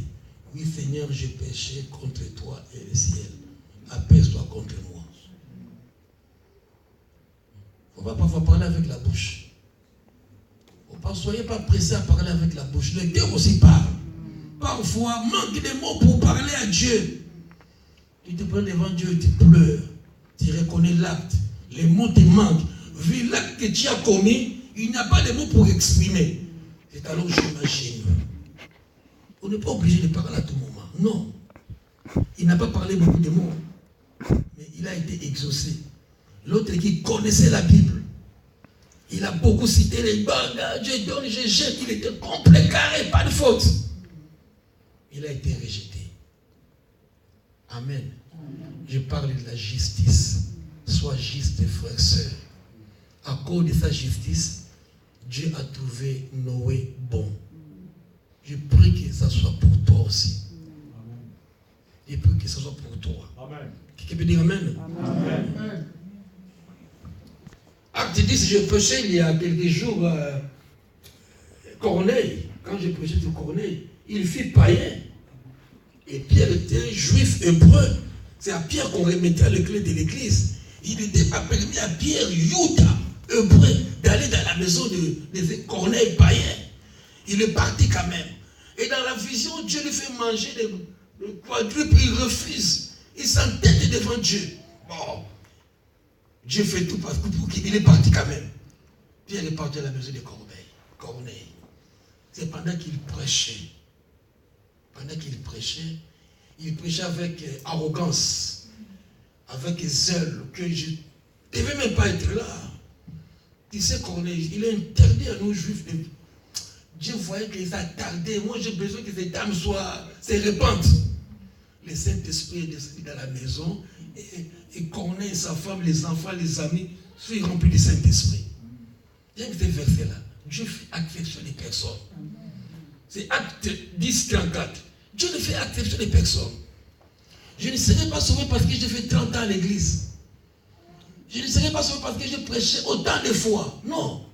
Oui, Seigneur, j'ai péché contre toi et le ciel. Apaise-toi contre moi. On ne va pas parler avec la bouche. Ne soyez pas pressés à parler avec la bouche. Le cœur aussi parle. Parfois, manque des mots pour parler à Dieu. Tu te prends devant Dieu et tu pleures. Tu reconnais l'acte. Les mots te manquent. Vu l'acte que tu as commis, il n'y a pas de mots pour exprimer. C'est alors que j'imagine. On n'est pas obligé de parler à tout moment. Non. Il n'a pas parlé beaucoup de mots. Mais il a été exaucé. L'autre qui connaissait la Bible. Il a beaucoup cité les bandes. Dieu donne, je jette. Il était complet, carré, pas de faute. Il a été rejeté. Amen. Je parle de la justice. Sois juste, frère, sœur. À cause de sa justice, Dieu a trouvé Noé bon. Je prie que ça soit pour toi aussi. Je prie que ça soit pour toi. Amen. Qui peut dire Amen? Amen. Acte 10, je prêchais il y a quelques jours Corneille. Quand je prêchais sur Corneille, il fut païen. Et Pierre était juif hébreu. C'est à Pierre qu'on remettait les clés de l'église. Il n'était pas permis à Pierre, Yuda, hébreu, d'aller dans la maison de Corneille païen. Il est parti quand même. Et dans la vision, Dieu lui fait manger des quadruples, il refuse. Il s'entête devant Dieu. Bon, Dieu fait tout pour qu'il est parti quand même. Pierre est parti à la maison de Corneille. C'est pendant qu'il prêchait. Il prêchait avec arrogance, avec zèle, que je ne devais même pas être là. Tu sais, Corneille, il est interdit à nous juifs de... Dieu voyait que ça tardait. Moi, j'ai besoin que ces dames se répandent. Le Saint-Esprit est descendu dans la maison et Corneille, sa femme, les enfants, les amis, sont remplis du Saint-Esprit. Bien que ces versets-là, Dieu fait acception des personnes. C'est Acte 10, 34. Dieu ne fait acception des personnes. Je ne serai pas sauvé parce que j'ai fait 30 ans à l'église. Je ne serai pas sauvé parce que j'ai prêché autant de fois. Non.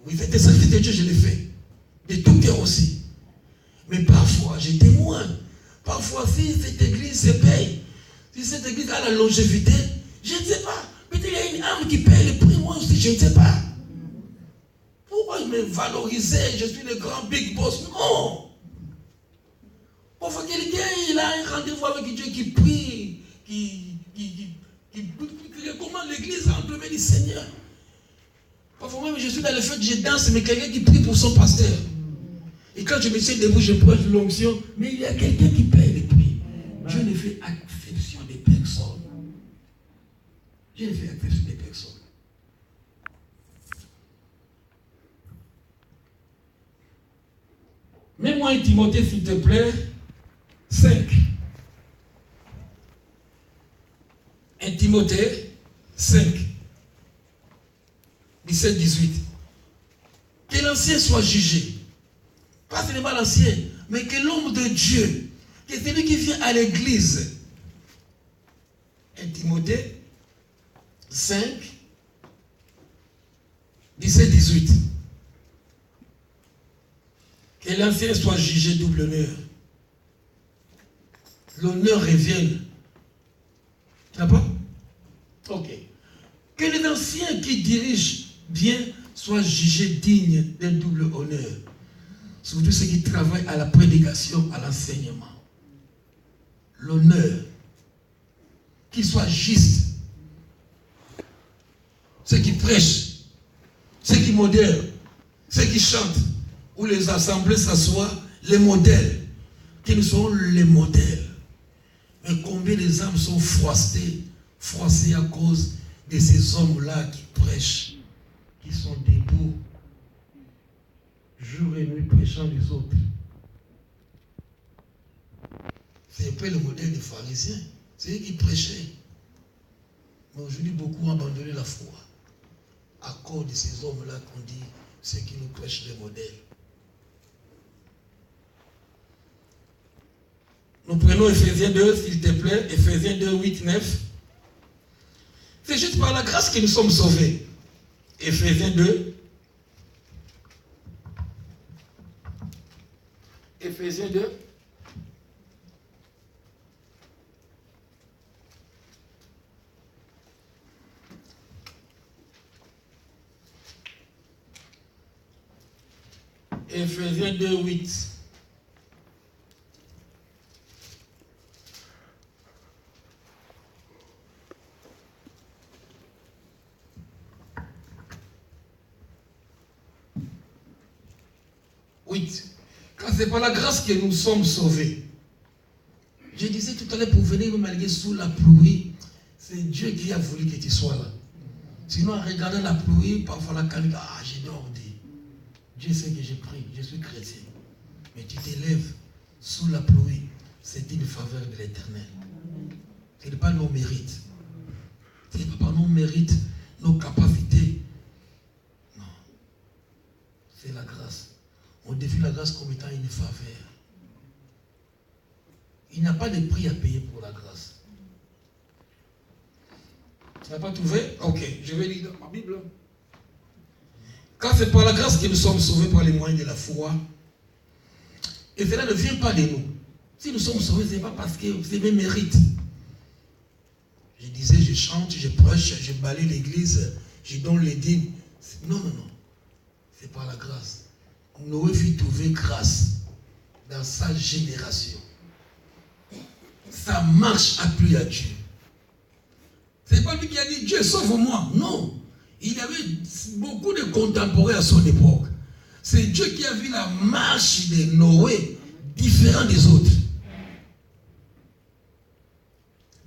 Oui, c'était ça, c'était Dieu, je l'ai fait. De tout cœur aussi. Mais parfois, j'ai témoin. Parfois, si cette église se paye, si cette église a la longévité, je ne sais pas. Peut-être qu'il y a une âme qui paye le prix, moi aussi, je ne sais pas. Pourquoi me valoriser? Je suis le grand big boss. Non. Parfois, quelqu'un, il a un rendez-vous avec Dieu qui prie, qui recommande l'église entre les mains du Seigneur. Parfois même, je suis dans le fête, je danse, mais quelqu'un qui prie pour son pasteur. Et quand je me suis debout, je prends l'onction, mais il y a quelqu'un qui paye les prix. Dieu ne fait acception des personnes. Dieu ne fait acception des personnes. Mets-moi un Timothée, s'il te plaît, 5. Un Timothée, 5. 17-18. Que l'ancien soit jugé. Pas seulement l'ancien, mais que l'homme de Dieu, que celui qui vient à l'église. 1 Timothée 5, 17-18. Que l'ancien soit jugé double honneur. L'honneur revienne. Tu n'as pas? Ok. Que les anciens qui dirigent bien soient jugés dignes d'un double honneur. Surtout ceux qui travaillent à la prédication, à l'enseignement. L'honneur. Qu'ils soient justes. Ceux qui prêchent. Ceux qui modèrent. Ceux qui chantent. Où les assemblées s'assoient. Les modèles. Qu'ils sont les modèles. Mais combien les âmes sont froissées à cause de ces hommes-là qui prêchent, qui sont debout jour et nuit prêchant les autres. C'est un peu le modèle des pharisiens. C'est eux qui prêchaient. Mais aujourd'hui, beaucoup ont abandonné la foi. À cause de ces hommes-là qu'on dit, ceux qui nous prêchent les modèles. Nous prenons Ephésiens 2, s'il te plaît. Ephésiens 2, 8, 9. C'est juste par la grâce que nous sommes sauvés. Ephésiens 2. Ephésiens 2. Ephésiens 2, 8. Car c'est par la grâce que nous sommes sauvés. Je disais tout à l'heure, pour venir nous malgré sous la pluie, c'est Dieu qui a voulu que tu sois là. Sinon, en regardant la pluie, parfois la canicule, j'ai dormi. Dieu sait que j'ai pris, je suis chrétien. Mais tu t'élèves sous la pluie, c'est une faveur de l'Éternel. Ce n'est pas nos mérites. Ce n'est pas par nos mérites, nos capacités. Non. C'est la grâce. On définit la grâce comme étant une faveur. Il n'y a pas de prix à payer pour la grâce. Tu n'as pas trouvé? Ok, je vais lire dans ma Bible. Car c'est par la grâce que nous sommes sauvés par les moyens de la foi. Et cela ne vient pas de nous. Si nous sommes sauvés, ce n'est pas parce que c'est mes mérites. Je disais, je chante, je prêche, je balaye l'église, je donne les dîmes. Non, non, non. C'est par la grâce. Noé fut trouvé grâce dans sa génération. Ça marche à plus à Dieu. Ce n'est pas lui qui a dit Dieu sauve-moi. Non. Il y avait beaucoup de contemporains à son époque. C'est Dieu qui a vu la marche de Noé différente des autres.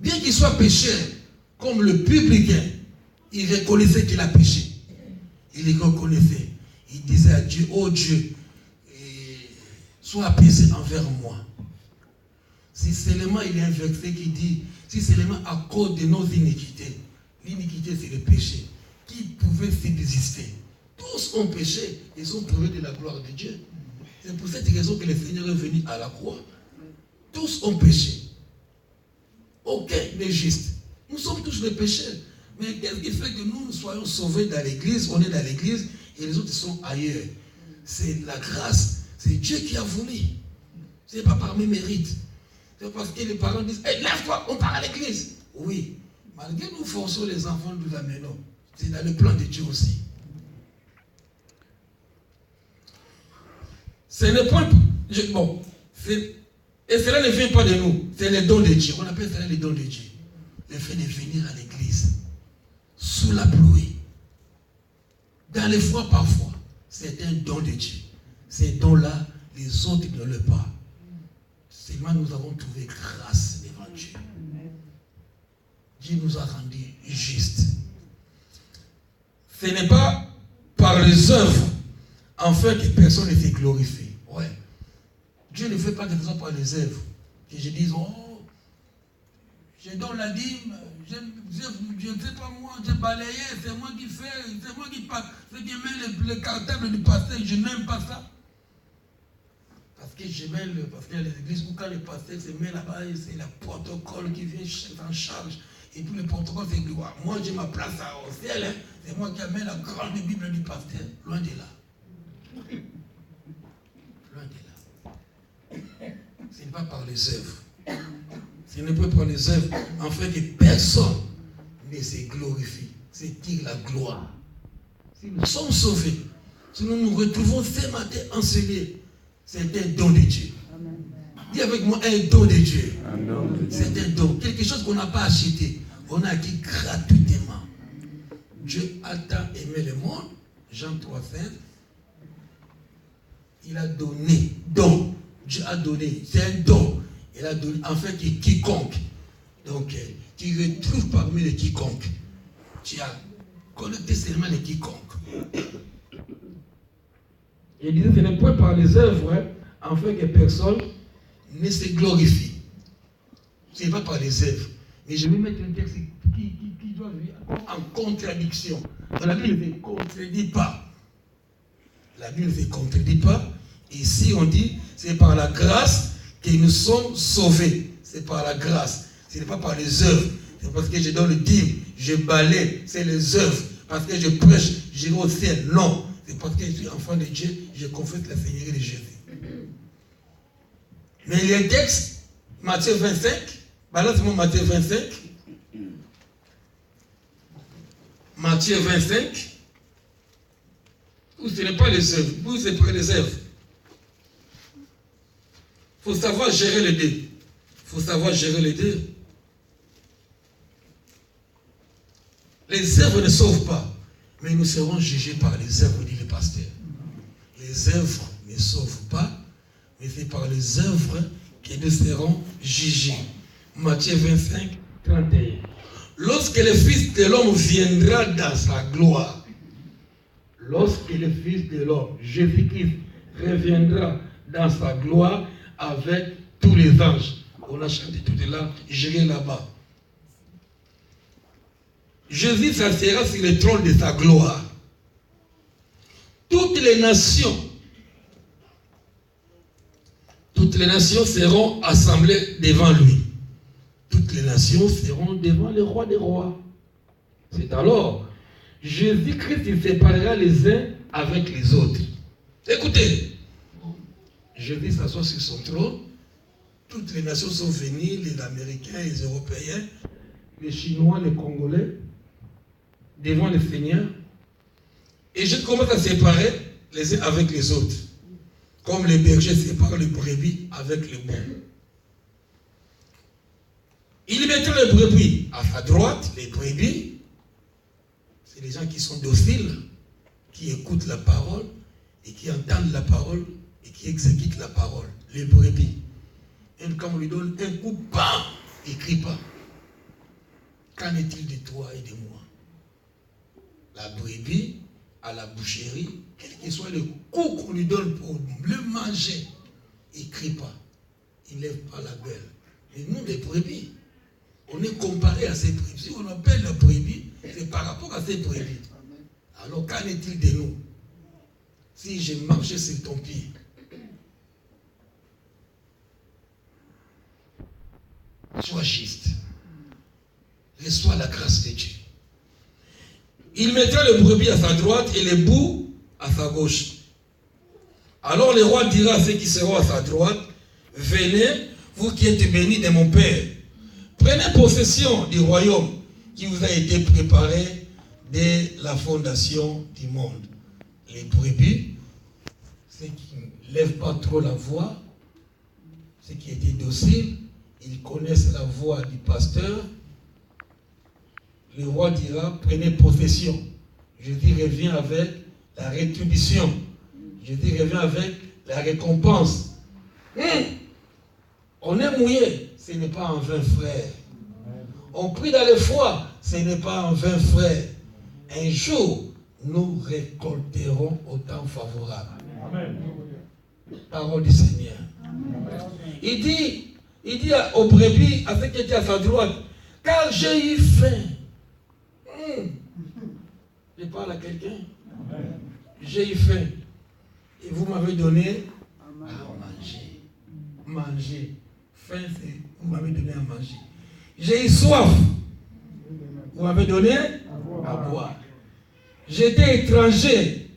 Bien qu'il soit pécheur, comme le publicain, il reconnaissait qu'il a péché. Il le reconnaissait. Il disait à Dieu, oh Dieu, sois apaisé envers moi. Si seulement il y a un verset qui dit, si seulement à cause de nos iniquités, l'iniquité c'est le péché, qui pouvait subsister. Tous ont péché et sont privés de la gloire de Dieu. C'est pour cette raison que le Seigneur est venu à la croix. Tous ont péché. Aucun n'est juste. Nous sommes tous des pécheurs. Mais qu'est-ce qui fait que nous soyons sauvés dans l'église, on est dans l'église et les autres sont ailleurs? C'est la grâce. C'est Dieu qui a voulu. Ce n'est pas par mes mérites. C'est parce que les parents disent, hey, lève-toi, on part à l'église. Oui. Malgré nous forçons les enfants, nous l'amenons. C'est dans le plan de Dieu aussi. Ce n'est pas... Bon. Et cela ne vient pas de nous. C'est les dons de Dieu. On appelle cela les dons de Dieu. Le fait de venir à l'église. Sous la pluie. Dans les froids parfois. C'est un don de Dieu. Ces dons-là, les autres ne l'ont pas. Seulement nous avons trouvé grâce devant Dieu. Dieu nous a rendus justes. Ce n'est pas par les œuvres afin que personne ne se glorifie. Ouais. Dieu ne fait pas que ce soit par les œuvres. Que je dise, oh, je donne la dîme, je ne sais pas moi, j'ai balayé, c'est moi qui fais, c'est moi qui passe, c'est qui met le cartable du pasteur, je n'aime pas ça. Parce que je mets parce qu'il y a les églises où quand le pasteur se met là-bas, c'est le protocole qui vient en charge. Et puis le protocole, c'est gloire. Moi, j'ai ma place au ciel. Hein. C'est moi qui amène la grande Bible du pasteur. Loin de là. Loin de là. Ce n'est pas par les œuvres. Ce n'est pas par les œuvres. En fait, que personne ne se glorifie. C'est qui la gloire. Si nous sommes sauvés, si nous nous retrouvons ce matin enseigés, c'est un don de Dieu. Amen. Dis avec moi, un don de Dieu. C'est un don. Quelque chose qu'on n'a pas acheté. On a acquis gratuitement. Dieu a tant aimé le monde. Jean 3,16. Il a donné. Don. Dieu a donné. C'est un don. Il a donné. En fait, quiconque. Donc, tu retrouves parmi les quiconques. Tu as connecté seulement les quiconques. Il disait, ce n'est point par les œuvres, afin que personne ne se glorifie. Ce n'est pas par les œuvres. Mais je vais mettre un texte qui doit venir en contradiction. La Bible ne se contredit pas. La Bible ne se contredit pas. Ici, on dit, c'est par la grâce que nous sommes sauvés. C'est par la grâce. Ce n'est pas par les œuvres. C'est parce que je donne le dîme, je balaie, c'est les œuvres. Parce que je prêche, je vais au ciel. Non. C'est parce que je suis enfant de Dieu, je confesse la Seigneurie de Jésus. Mais les textes, Matthieu 25, balance-moi Matthieu 25. Matthieu 25. Ou ce n'est pas les œuvres, ou c'est pas les œuvres. Il faut savoir gérer les deux. Il faut savoir gérer les deux. Les œuvres ne sauvent pas, mais nous serons jugés par les œuvres, dit le pasteur. Les œuvres ne sauvent pas, mais c'est par les œuvres que nous serons jugés. Matthieu 25, 31. Lorsque le Fils de l'homme viendra dans sa gloire, lorsque le Fils de l'homme, Jésus-Christ, reviendra dans sa gloire avec tous les anges. On a chanté tout de là, j'irai là-bas. Jésus s'assiera sur le trône de sa gloire. Toutes les nations seront assemblées devant lui. Toutes les nations seront devant le roi des rois. C'est alors Jésus-Christ il séparera les uns avec les autres. Écoutez, Jésus s'assoit sur son trône. Toutes les nations sont venues, les Américains, les Européens, les Chinois, les Congolais, devant le Seigneur. Et je commence à séparer les uns avec les autres. Comme les bergers séparent les brebis avec les bons. Il mettra les brebis à sa droite, les brebis. C'est les gens qui sont dociles, qui écoutent la parole et qui entendent la parole et qui exécutent la parole. Les brebis. Et quand on lui donne un coup, bam, il ne crie pas. Qu'en est-il de toi et de moi? La brebis à la boucherie, quel que soit le coup qu'on lui donne pour le manger, il ne crie pas. Il ne lève pas la gueule. Mais nous, les brebis, on est comparé à ces brebis. Si on appelle la brebis, c'est par rapport à ces brebis. Alors qu'en est-il de nous? Si j'ai marché sur ton pied, sois juste. Reçois la grâce de Dieu. Il mettra le brebis à sa droite et les boucs à sa gauche. Alors le roi dira à ceux qui seront à sa droite, venez, vous qui êtes bénis de mon Père, prenez possession du royaume qui vous a été préparé dès la fondation du monde. Les brebis, ceux qui ne lèvent pas trop la voix, ceux qui étaient dociles, ils connaissent la voix du pasteur. Le roi dira, prenez possession. Jésus revient avec la rétribution. Jésus revient avec la récompense. On est mouillé, ce n'est pas en vain, frère. On prie dans le froid, ce n'est pas en vain, frère. Un jour, nous récolterons au temps favorable. Amen. Parole du Seigneur. Amen. Il dit aux brebis, à ceux qui étaient à sa droite, car j'ai eu faim. Je parle à quelqu'un. J'ai eu faim. Et vous m'avez donné à manger. Manger. Faim, c'est vous m'avez donné à manger. J'ai eu soif. Vous m'avez donné à boire. J'étais étranger.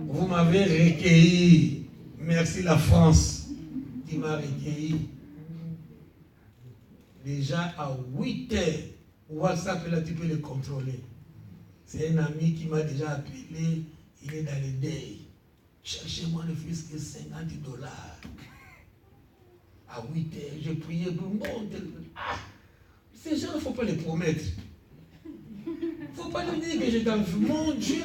Vous m'avez recueilli. Merci la France qui m'a recueilli. Déjà à 8 heures. WhatsApp, là, tu peux le contrôler. C'est un ami qui m'a déjà appelé. Il est dans les deuils. Cherchez-moi ne fût-ce que $50. À 8 heures, j'ai prié. Ces gens, il ne faut pas les promettre. Il ne faut pas lui dire que je t'en veux. Mon Dieu.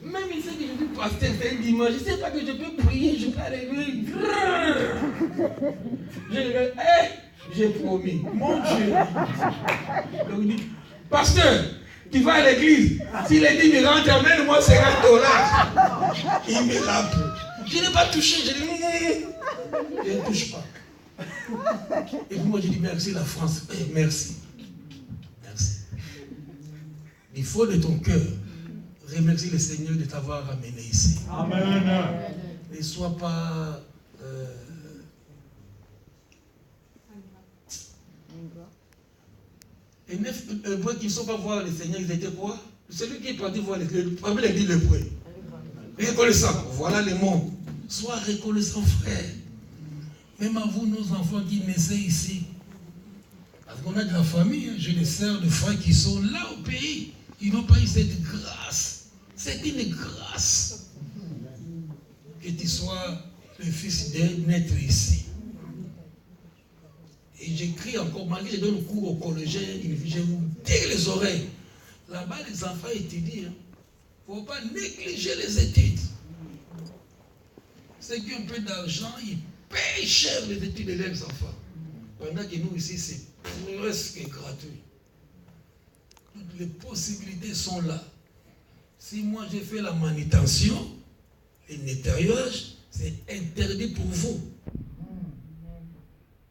Même il sait que je suis pasteur, c'est un dimanche. Je ne sais pas que je peux prier, je peux arriver. Je regarde, j'ai promis. Mon Dieu. Donc il dit, pasteur, Tu vas à l'église. S'il est dit, il rentre, amène-moi $50. Il me rappelle. Je n'ai pas touché. Je dis, je ne touche pas. Et puis moi, je dis, merci la France. Merci. Merci. Il faut de ton cœur remercier le Seigneur de t'avoir amené ici. Amen. Ne sois pas... Et neuf hébreux qui ne sont pas voir le Seigneur, ils étaient quoi? Celui qui est parti voir le premier dit le prêt. Reconnaissant. Voilà le monde. Sois reconnaissant, frère. Même à vous, nos enfants qui naissaient ici. Parce qu'on a de la famille. Hein. J'ai des sœurs, des frères qui sont là au pays. Ils n'ont pas eu cette grâce. C'est une grâce. Que tu sois le fils de naître ici. Et j'écris encore, malgré que je donne cours au collégien, je vous tire les oreilles. Là-bas, les enfants étudient. Il ne faut pas négliger les études. Ceux qui ont peu d'argent, ils payent cher les études de leurs enfants. Pendant que nous, ici, c'est presque gratuit. Toutes les possibilités sont là. Si moi, j'ai fait la manutention, le nettoyage, c'est interdit pour vous.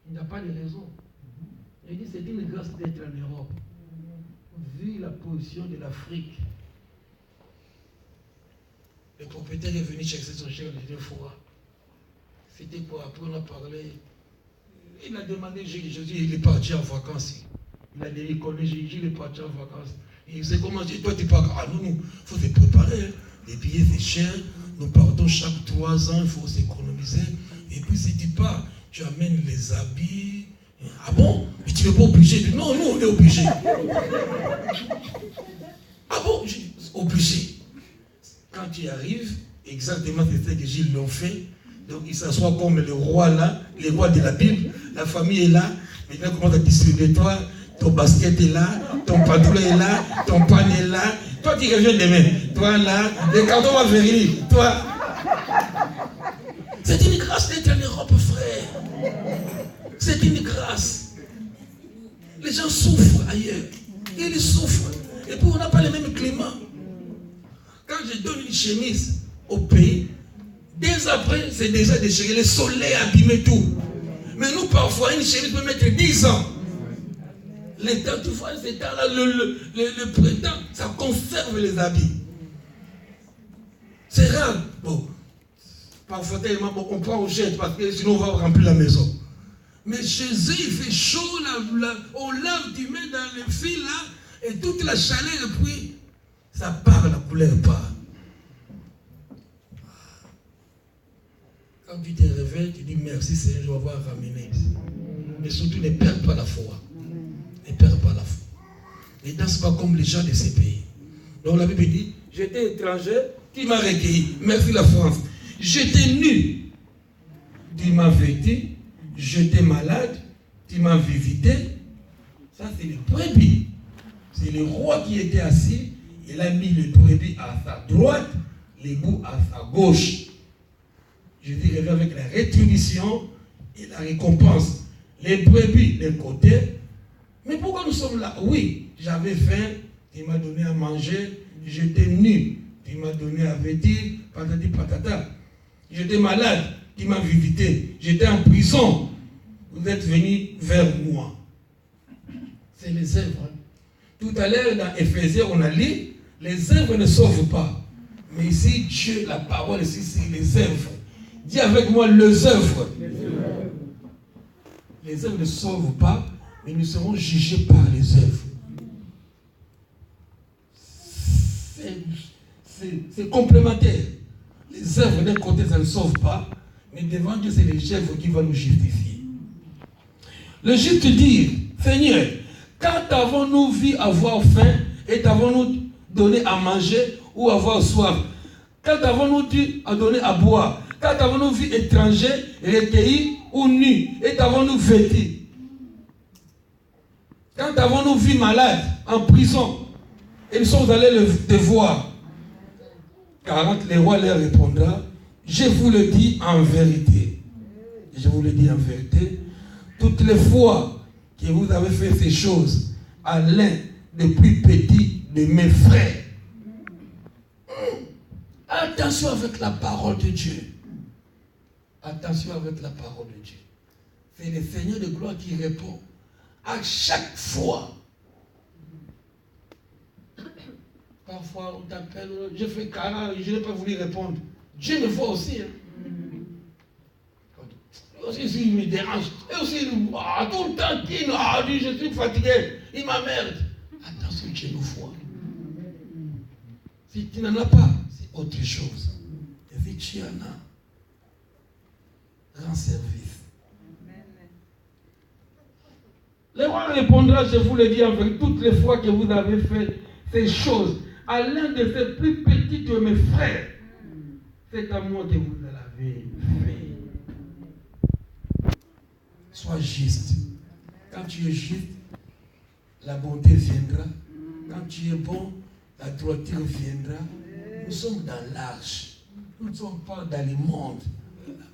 Il n'y a pas de raison. Je dis, c'est une grâce d'être en Europe. Vu la position de l'Afrique, le propriétaire est venu chercher son chien les 2 fois. C'était quoi? Après, on a parlé. Il a demandé, Jésus, il est parti en vacances. Il a dit, il connaît Jésus, il est parti en vacances. Il sait comment dire, toi tu pars. Ah non, il faut se préparer. Hein. Les billets, c'est cher. Nous partons chaque 3 ans, il faut s'économiser. Et puis si tu pars, tu amènes les habits. Ah bon? Mais tu n'es pas obligé. Non, nous, on est obligé. Ah bon? Obligé. Quand tu arrives, exactement c'est ce que Gilles l'ont fait. Donc il s'assoit comme le roi là, les rois de la Bible. La famille est là. Maintenant, on commence à distribuer. Toi, ton basket est là, ton pantalon est là, ton pan est là. Toi, tu reviens demain. Toi là, les cartons vont venir. Toi. C'est une grâce d'être en Europe, frère. C'est une grâce. Les gens souffrent ailleurs. Ils souffrent. Et puis on n'a pas le même climat. Quand je donne une chemise au pays, dès après, c'est déjà déchiré. Le soleil a abîmé tout. Mais nous, parfois, une chemise peut mettre 10 ans. Les temps, tu vois, ces temps-là, le printemps, ça conserve les habits. C'est rare. Bon. Parfois, tellement, on prend au jet parce que sinon on va remplir la maison. Mais chez eux, il fait chaud, on lave, tu mets dans le fil là, et toute la chaleur, et puis ça part, la couleur part. Quand tu te réveilles, tu dis merci Seigneur, je vais avoir ramené. Mais surtout, ne perds pas la foi. Ne perds pas la foi. Ne danse pas comme les gens de ces pays. Donc la Bible dit, j'étais étranger, qui m'a recueilli. Merci la France. J'étais nu, tu m'as vêtu. J'étais malade, tu m'as visité. Ça, c'est le brebis. C'est le roi qui était assis. Il a mis le brebis à sa droite, les bouts à sa gauche. Je dirais avec la rétribution et la récompense. Les brebis d'un côté. Mais pourquoi nous sommes là? Oui, j'avais faim, tu m'as donné à manger. J'étais nu, tu m'as donné à vêtir. Patati patata. J'étais malade, tu m'as visité. J'étais en prison. Vous êtes venus vers moi. C'est les œuvres. Tout à l'heure, dans Éphésiens, on a lu, les œuvres ne sauvent pas. Mais ici, Dieu, la parole, ici, c'est les œuvres. Dis avec moi, les œuvres. Les œuvres ne sauvent pas, mais nous serons jugés par les œuvres. C'est complémentaire. Les œuvres d'un côté, ça ne sauve pas, mais devant Dieu, c'est les œuvres qui vont nous justifier. Le juste dire, Seigneur, quand avons-nous vu avoir faim et t'avons-nous donné à manger ou avoir soif? Quand avons-nous dû à donner à boire? Quand avons-nous vu étranger, recueilli ou nu et t'avons-nous vêtu? Quand avons-nous vu malade, en prison et nous sommes allés te voir? 40, le roi leur répondra, je vous le dis en vérité. Je vous le dis en vérité. Toutes les fois que vous avez fait ces choses à l'un des plus petits de mes frères. Attention avec la parole de Dieu. Attention avec la parole de Dieu. C'est le Seigneur de gloire qui répond à chaque fois. Parfois, on t'appelle, je fais carré, je n'ai pas voulu répondre. Dieu me voit aussi. Aussi, s'il me dérange, et aussi, tout le temps, il dit, je suis fatigué, il m'emmerde. Attention, Dieu nous voit. Si tu n'en as pas, c'est autre chose. Et si tu en as, rends service. Le roi répondra, je vous le dis avec toutes les fois que vous avez fait ces choses à l'un de ces plus petits de mes frères. C'est à moi que vous l'avez fait. Sois juste. Quand tu es juste, la bonté viendra. Quand tu es bon, la droiture viendra. Nous sommes dans l'arche. Nous ne sommes pas dans le monde.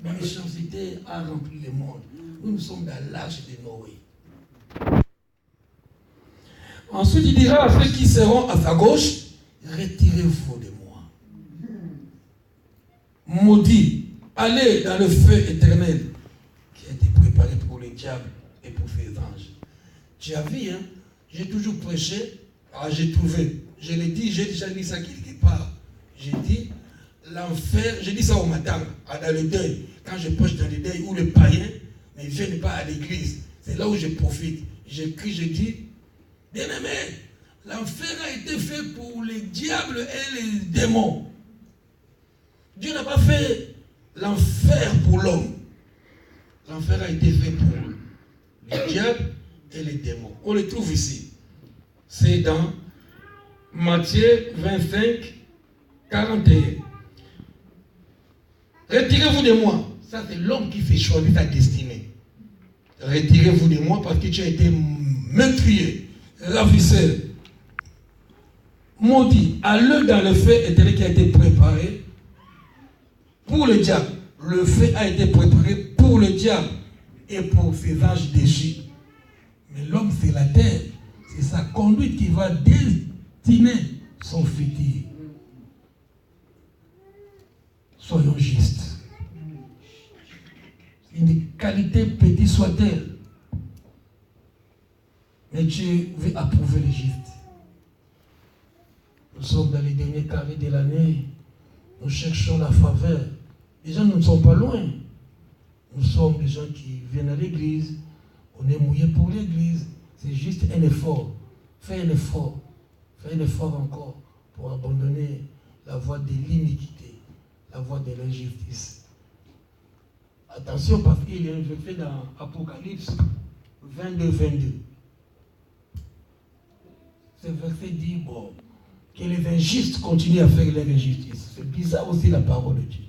La méchanceté a rempli le monde. Nous sommes dans l'arche de Noé. Ensuite, il dira à ceux qui seront à sa gauche, retirez-vous de moi. Maudit, allez dans le feu éternel qui a été préparé pour le diable et pour ses anges. Tu as vu, hein? J'ai toujours prêché, j'ai trouvé. Je l'ai dit, j'ai déjà dit ça quelque part. J'ai dit, l'enfer, j'ai dit ça au matin, dans le deuil. Quand je prêche dans le deuil, où les païens ne viennent pas à l'église, c'est là où je profite. J'écris, je dis, bien-aimé, l'enfer a été fait pour les diables et les démons. Dieu n'a pas fait l'enfer pour l'homme. L'enfer a été fait pour les diables et les démons. On le trouve ici. C'est dans Matthieu 25, 41. Retirez-vous de moi. Ça, c'est l'homme qui fait choisir sa destinée. Retirez-vous de moi parce que tu as été meurtrier, ravisseur, maudit. Allez dans le feu éternel qui a été préparé pour le diable. Le feu a été préparé pour le diable et pour ses anges déchus. Mais l'homme, c'est la terre. C'est sa conduite qui va destiner son futur. Soyons justes. Une qualité petite soit-elle. Mais Dieu veut approuver les justes. Nous sommes dans les derniers carrés de l'année. Nous cherchons la faveur. Les gens ne sont pas loin. Nous sommes des gens qui viennent à l'église. On est mouillé pour l'église. C'est juste un effort. Fais un effort. Fais un effort encore pour abandonner la voie de l'iniquité, la voie de l'injustice. Attention parce qu'il y a un verset dans Apocalypse 22-22. Ce verset dit, bon, que les injustes continuent à faire leur injustice. C'est bizarre aussi la parole de Dieu.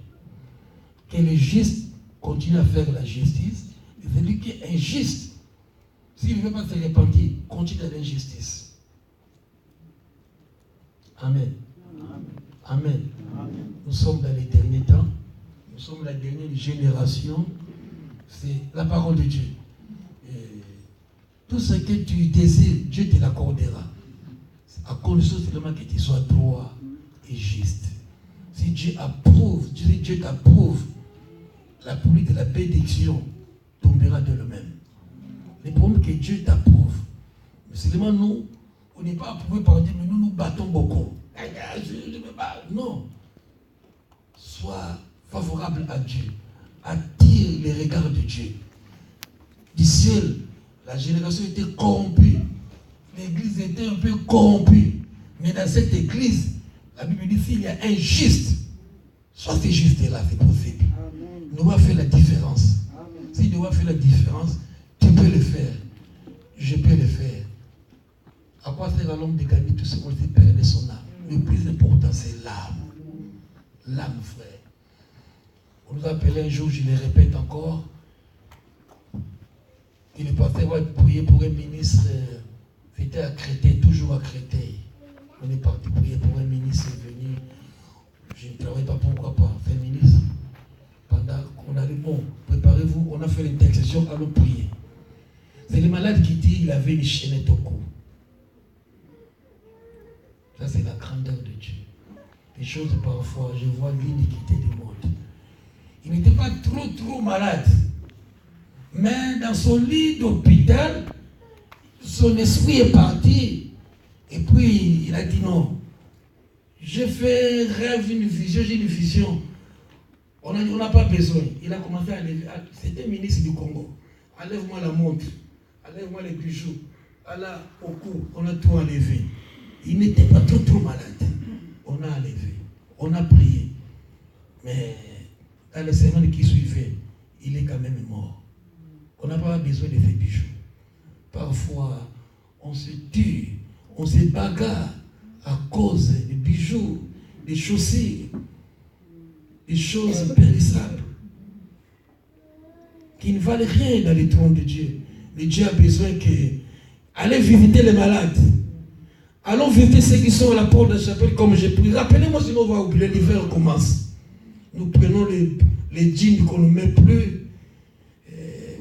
Que les justes continuent à faire la justice. Et celui qui est injuste, s'il ne veut pas se repentir, continue à l'injustice. Amen. Amen. Amen. Nous sommes dans les derniers temps. Nous sommes la dernière génération. C'est la parole de Dieu. Et tout ce que tu désires, Dieu te l'accordera. À condition seulement que tu sois droit et juste. Si Dieu approuve, Dieu t'approuve, la police de la bénédiction tombera de lui-même. Le problème que Dieu t'approuve. Mais seulement nous, on n'est pas approuvé par Dieu, mais nous nous battons beaucoup. Je me bats. Non. Sois favorable à Dieu. Attire les regards de Dieu. Du ciel, la génération était corrompue. L'église était un peu corrompue. Mais dans cette église, la Bible dit s'il y a un juste, soit c'est juste là, c'est possible. Amen. Nous devons faire la différence. Amen. Si nous devons faire la différence, tu peux le faire. Je peux le faire. À quoi sert à l'homme de gagner tout ce qu'on sait perdre son âme? Le plus important, c'est l'âme. L'âme, frère. On nous a appelé un jour, je le répète encore, que le pasteur va prier pour un ministre. C'était à Créteil, toujours à Créteil. On est parti prier pour un ministre venu. Je ne travaille pas, pourquoi pas, c'est un ministre. Pendant qu'on a dit, bon, préparez-vous, on a fait l'intercession, allons prier. C'est le malade qui dit qu'il avait une chaînette au cou. grandeur de Dieu. Les choses parfois, je vois l'iniquité du monde. Il n'était pas trop malade. Mais dans son lit d'hôpital, son esprit est parti. Et puis, il a dit non. J'ai fait rêve, une vision, j'ai une vision. On n'a pas besoin. Il a commencé à lever. C'était ministre du Congo. Enlève-moi la montre. Enlève-moi les bijoux. Allah, au cou, on a tout enlevé. Il n'était pas trop malade. On a enlevé. On a prié. Mais dans les semaines qui suivaient, il est quand même mort. On n'a pas besoin de ces bijoux. Parfois, on se tue, on se bagarre à cause des bijoux, des chaussures, des choses périssables qui ne valent rien dans les trônes de Dieu. Mais Dieu a besoin que allez visiter les malades. Allons visiter ceux qui sont à la porte de la chapelle comme j'ai pris. Rappelez-moi sinon on va oublier, l'hiver commence. Nous prenons les jeans qu'on ne met plus.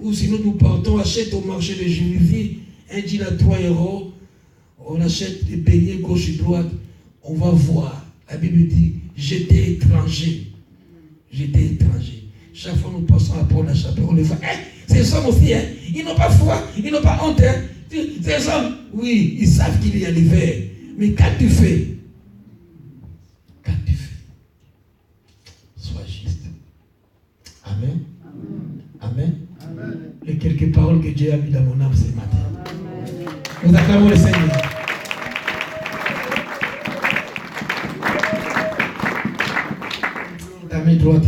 Ou sinon nous partons, achète au marché de Juvisy un jean à 3 €. On achète des beignets gauche et droite. On va voir. La Bible dit, j'étais étranger. J'étais étranger. Chaque fois nous passons à la porte de la chapelle, on les voit. Ces hommes aussi, ils n'ont pas foi, ils n'ont pas honte. Ces hommes, oui, ils savent qu'il y a l'hiver. Mais quand tu fais, sois juste. Amen. Amen. Amen. Les quelques paroles que Dieu a mis dans mon âme ce matin. Amen. Nous acclamons le Seigneur. Ta main droite.